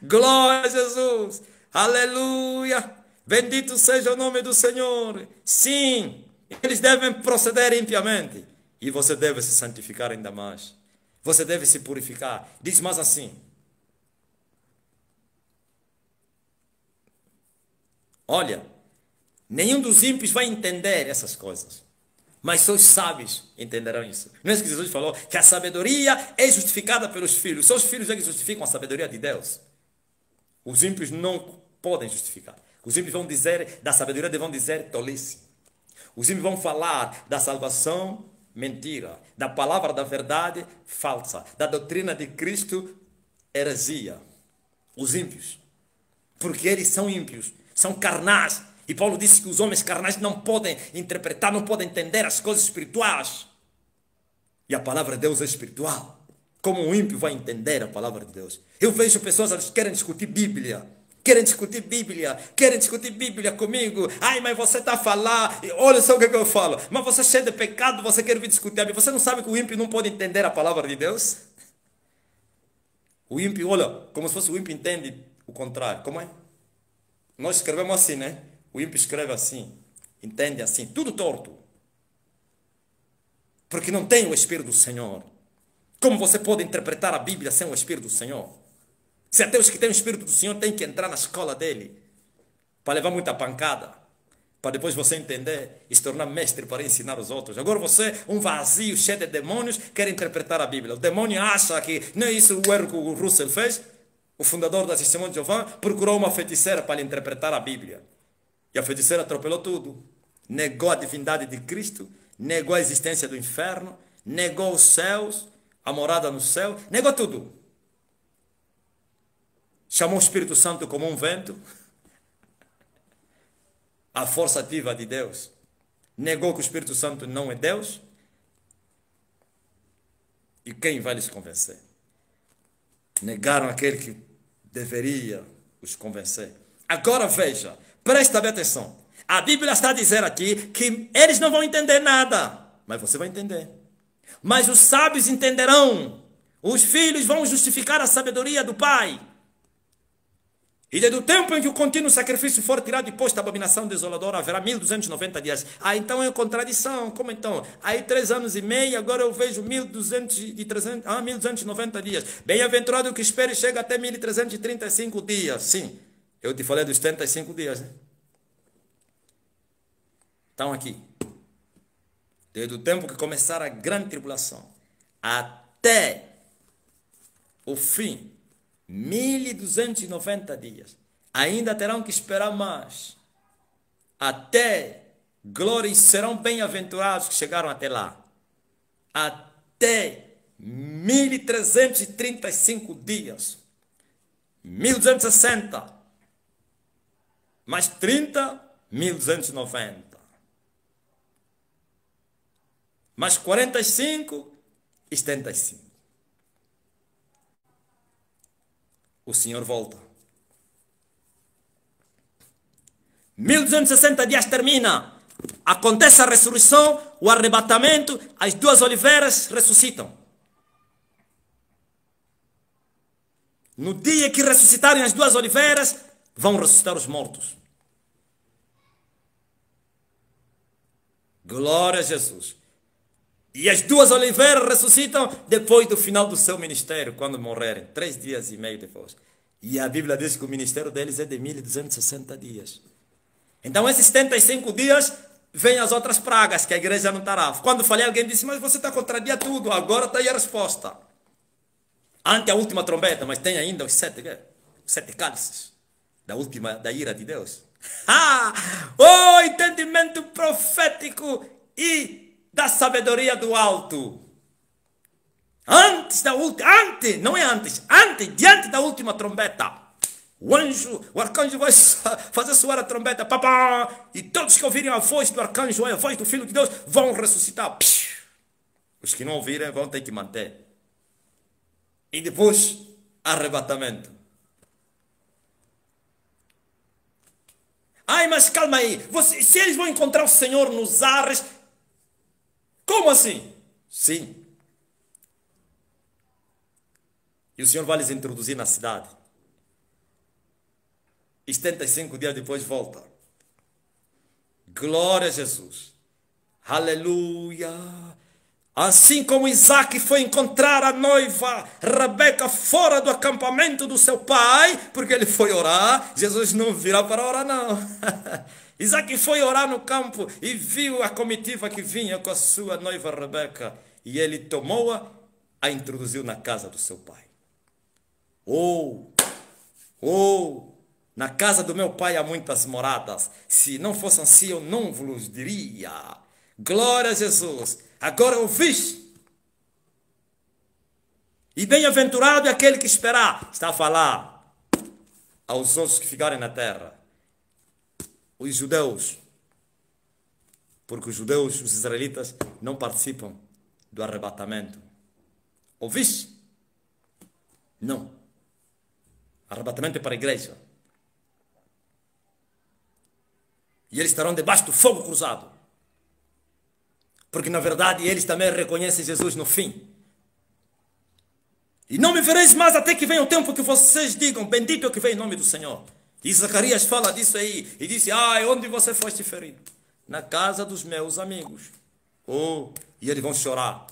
Glória a Jesus, aleluia, bendito seja o nome do Senhor. Sim, eles devem proceder impiamente, e você deve se santificar ainda mais, você deve se purificar. Diz mais assim: olha, nenhum dos ímpios vai entender essas coisas, mas só os sábios entenderão isso. Não é isso que Jesus falou? Que a sabedoria é justificada pelos filhos. Só os filhos é que justificam a sabedoria de Deus. Os ímpios não podem justificar. Os ímpios vão dizer, da sabedoria vão dizer tolice. Os ímpios vão falar da salvação, mentira. Da palavra da verdade, falsa. Da doutrina de Cristo, heresia. Os ímpios. Porque eles são ímpios, são carnais. E Paulo disse que os homens carnais não podem interpretar, não podem entender as coisas espirituais. E a palavra de Deus é espiritual. Como um ímpio vai entender a palavra de Deus? Eu vejo pessoas que querem discutir Bíblia. Querem discutir Bíblia comigo. Ai, mas você está a falar, olha só o que eu falo. Mas você é cheio de pecado, você quer vir discutir a Bíblia. Você não sabe que o ímpio não pode entender a palavra de Deus? O ímpio, olha, como se fosse o ímpio entende o contrário. Como é? Nós escrevemos assim, né? O ímpio escreve assim, entende assim, tudo torto. Porque não tem o Espírito do Senhor. Como você pode interpretar a Bíblia sem o Espírito do Senhor? Se até os que têm o Espírito do Senhor têm que entrar na escola dele, para levar muita pancada, para depois você entender e se tornar mestre para ensinar os outros. Agora você, um vazio cheio de demônios, quer interpretar a Bíblia. O demônio acha que, não é isso o erro que o Russell fez? O fundador da Testemunha de Jeová procurou uma feiticeira para lhe interpretar a Bíblia. E a feiticeira atropelou tudo. Negou a divindade de Cristo, negou a existência do inferno, negou os céus, a morada no céu, negou tudo. Chamou o Espírito Santo como um vento, a força ativa de Deus. Negou que o Espírito Santo não é Deus. E quem vai lhes convencer? Negaram aquele que deveria os convencer. Agora veja, presta bem atenção. A Bíblia está a dizer aqui que eles não vão entender nada, mas você vai entender. Mas os sábios entenderão. Os filhos vão justificar a sabedoria do Pai. E desde o tempo em que o contínuo sacrifício for tirado e posto à abominação desoladora, haverá 1290 dias. Ah, então é contradição. Como então? Aí 3 anos e meio, agora eu vejo 1290 dias. Bem-aventurado o que espera e chega até 1335 dias. Sim, eu te falei dos 75 dias, né? Então aqui, desde o tempo que começar a grande tribulação, até o fim, 1290 dias. Ainda terão que esperar mais. Até glória e serão bem-aventurados que chegaram até lá. Até 1335 dias. 1260. Mais 30, 1290. Mais 45 e 75. O Senhor volta. 1260 dias termina. Acontece a ressurreição, o arrebatamento, as 2 oliveiras ressuscitam. No dia que ressuscitarem as 2 oliveiras, vão ressuscitar os mortos. Glória a Jesus. E as 2 oliveiras ressuscitam depois do final do seu ministério, quando morrerem, 3 dias e meio depois. E a Bíblia diz que o ministério deles é de 1260 dias. Então, esses 75 dias, vêm as outras pragas que a igreja não estará. Quando falei, alguém disse, mas você está contrariando tudo, agora está aí a resposta. Ante a última trombeta, mas tem ainda os 7 cálices da ira de Deus. Oh, entendimento profético e da sabedoria do alto. Antes da última, diante da última trombeta, O anjo, o arcanjo vai fazer soar a trombeta, papá, e todos que ouvirem a voz do arcanjo, a voz do Filho de Deus, vão ressuscitar. Os que não ouvirem vão ter que manter. E depois, arrebatamento. Ai, mas calma aí, se eles vão encontrar o Senhor nos ares, como assim? Sim. E o Senhor vai lhes introduzir na cidade. E 75 dias depois volta. Glória a Jesus. Aleluia. Assim como Isaac foi encontrar a noiva Rebeca fora do acampamento do seu pai, porque ele foi orar, Jesus não virá para orar não. Isaac foi orar no campo e viu a comitiva que vinha com a sua noiva Rebeca. E ele tomou-a, a introduziu na casa do seu pai. Na casa do meu pai há muitas moradas. Se não fosse assim, eu não vos diria. Glória a Jesus. Agora ouviste. E bem-aventurado é aquele que esperar. Está a falar aos outros que ficarem na terra. Os judeus. Porque os judeus, os israelitas, não participam do arrebatamento. Ouviste? Não. Arrebatamento é para a igreja. E eles estarão debaixo do fogo cruzado. Porque na verdade eles também reconhecem Jesus no fim. E não me vereis mais até que venha o tempo que vocês digam, bendito é o que vem em nome do Senhor. E Zacarias fala disso aí. E disse, onde você foste ferido? Na casa dos meus amigos. E eles vão chorar.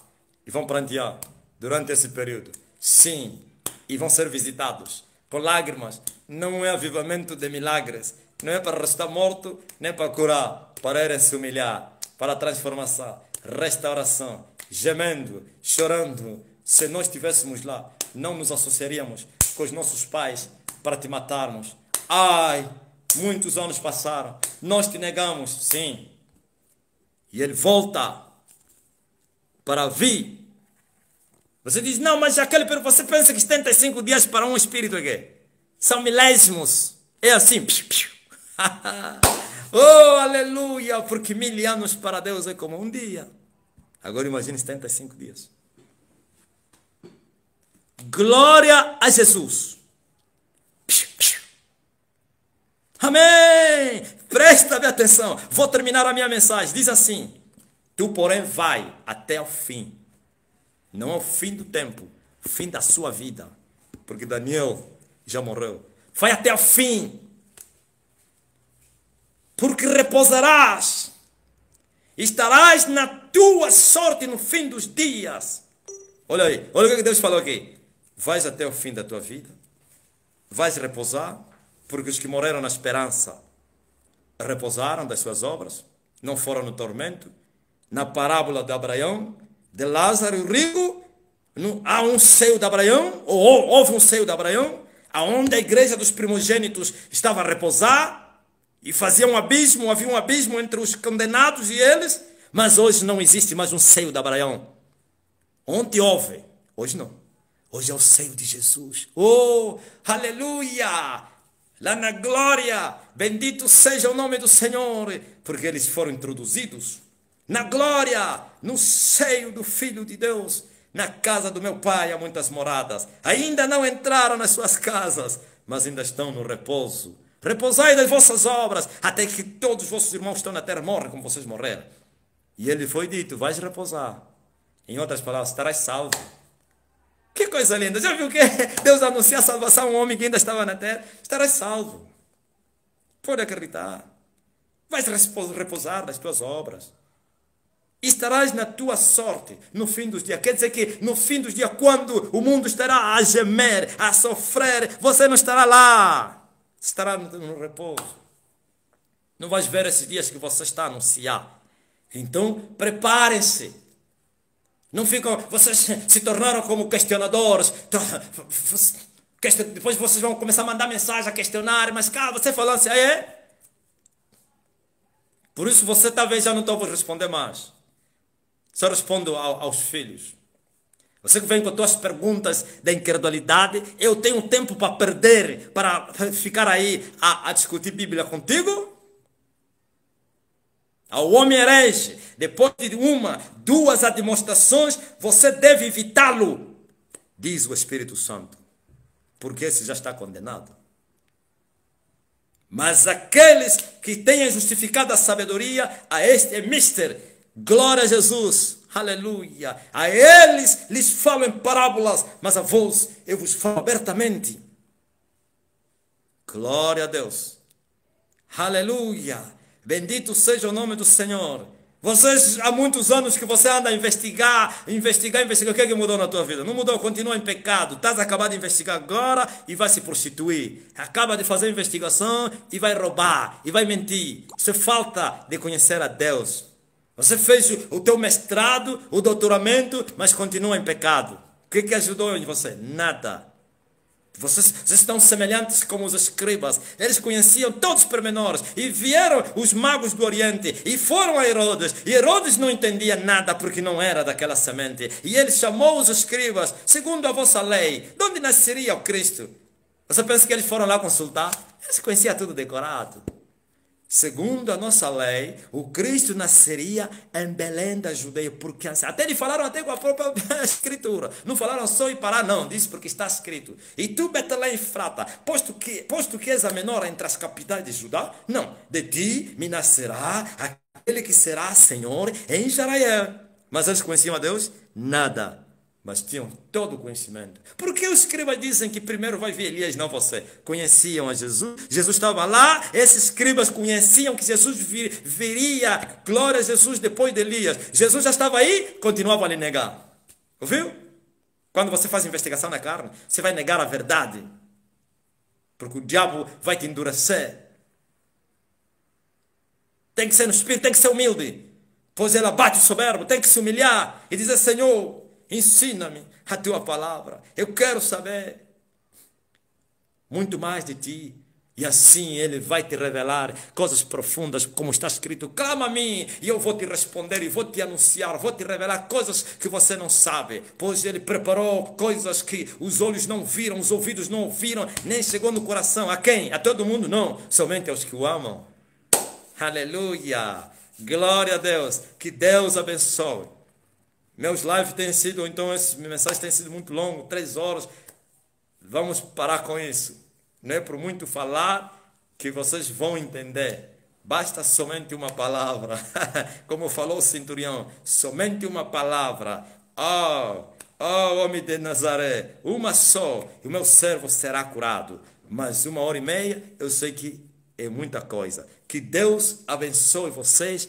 E vão prantear durante esse período. Sim. E vão ser visitados com lágrimas. Não é avivamento de milagres. Não é para restar morto, nem para curar. Para irem se humilhar. Para a transformação, restauração. Gemendo, chorando. Se nós estivéssemos lá, não nos associaríamos com os nossos pais para te matarmos. Muitos anos passaram. Nós te negamos. Sim. E ele volta para vir. Você diz, não, mas aquele período, você pensa que 75 dias para um espírito é quê? São milésimos. É assim. Aleluia, porque 1000 anos para Deus é como um dia. Agora imagine 75 dias. Glória a Jesus. Amém. Presta bem atenção. Vou terminar a minha mensagem. Diz assim: tu, porém, vai até o fim. Não é o fim do tempo, o fim da sua vida. Porque Daniel já morreu. Vai até o fim. Porque repousarás. Estarás na tua sorte no fim dos dias. Olha aí, olha o que Deus falou aqui. Vais até o fim da tua vida. Vais repousar. Porque os que morreram na esperança repousaram das suas obras. Não foram no tormento. Na parábola de Abraão, de Lázaro e o rico, há um seio de Abraão, ou houve um seio de Abraão, aonde a igreja dos primogênitos estava a repousar, e fazia um abismo, havia um abismo entre os condenados e eles, mas hoje não existe mais um seio de Abraão. Ontem houve, hoje não. Hoje é o seio de Jesus. Aleluia! Lá na glória, bendito seja o nome do Senhor, porque eles foram introduzidos na glória, no seio do Filho de Deus. Na casa do meu Pai há muitas moradas. Ainda não entraram nas suas casas, mas ainda estão no repouso. Repousai das vossas obras, até que todos os vossos irmãos que estão na terra morrem como vocês morreram. E ele foi dito, vais repousar. Em outras palavras, estarás salvo. Que coisa linda. Já viu que Deus anuncia a salvação a um homem que ainda estava na terra? Estarás salvo. Pode acreditar. Vais repousar das tuas obras. Estarás na tua sorte no fim dos dias. Quer dizer que no fim dos dias, quando o mundo estará a gemer, a sofrer, você não estará lá. Estará no repouso. Não vais ver esses dias que você está a anunciar. Então, preparem-se. Não ficam, vocês se tornaram como questionadores. Depois vocês vão começar a mandar mensagem a questionar. Mas, cara, você falou assim, é? Por isso você talvez já não estou a responder mais. Só respondo aos filhos. Você que vem com as tuas perguntas da incredulidade, eu tenho tempo para perder, para ficar aí a discutir Bíblia contigo? Ao homem herege, depois de uma, duas demonstrações, você deve evitá-lo, diz o Espírito Santo, porque esse já está condenado. Mas aqueles que tenham justificado a sabedoria, a este é mister, glória a Jesus, aleluia. A eles lhes falo em parábolas, mas a vós eu vos falo abertamente. Glória a Deus, aleluia. Bendito seja o nome do Senhor. Vocês, há muitos anos que você anda a investigar. O que é que mudou na tua vida? Não mudou, continua em pecado. Estás acabado de investigar agora e vai se prostituir. Acaba de fazer investigação e vai roubar, e vai mentir. Isso é falta de conhecer a Deus. Você fez o teu mestrado, o doutoramento, mas continua em pecado. O que ajudou em você? Nada. Vocês estão semelhantes como os escribas. Eles conheciam todos os pormenores. E vieram os magos do Oriente. E foram a Herodes. E Herodes não entendia nada porque não era daquela semente. E ele chamou os escribas. Segundo a vossa lei, de onde nasceria o Cristo? Você pensa que eles foram lá consultar? Eles conheciam tudo decorado. Segundo a nossa lei, o Cristo nasceria em Belém da Judeia, porque até eles falaram até com a própria escritura. Não falaram só em parar, não, disse porque está escrito. E tu, Betlém Efrata, posto que és a menor entre as capitais de Judá, não, de ti me nascerá aquele que será Senhor em Israel. Mas eles conheciam a Deus? Nada. Mas tinham todo o conhecimento. Por que os escribas dizem que primeiro vai vir Elias, não você? Conheciam a Jesus. Jesus estava lá. Esses escribas conheciam que Jesus viria. Glória a Jesus depois de Elias. Jesus já estava aí, continuava a lhe negar. Ouviu? Quando você faz investigação na carne, você vai negar a verdade. Porque o diabo vai te endurecer. Tem que ser no espírito, tem que ser humilde. Pois ele abate o soberbo, tem que se humilhar e dizer: Senhor, ensina-me a tua palavra. Eu quero saber muito mais de ti. E assim ele vai te revelar coisas profundas, como está escrito: clama a mim e eu vou te responder e vou te anunciar, vou te revelar coisas que você não sabe. Pois ele preparou coisas que os olhos não viram, os ouvidos não ouviram, nem chegou no coração. A quem? A todo mundo? Não, somente aos que o amam. Aleluia, glória a Deus, que Deus abençoe. Meus lives têm sido, então essas mensagens têm sido muito longos, 3 horas. Vamos parar com isso. Não é por muito falar que vocês vão entender. Basta somente uma palavra. Como falou o centurião, somente uma palavra. Homem de Nazaré, uma só, e o meu servo será curado. Mas 1h30, eu sei que é muita coisa. Que Deus abençoe vocês.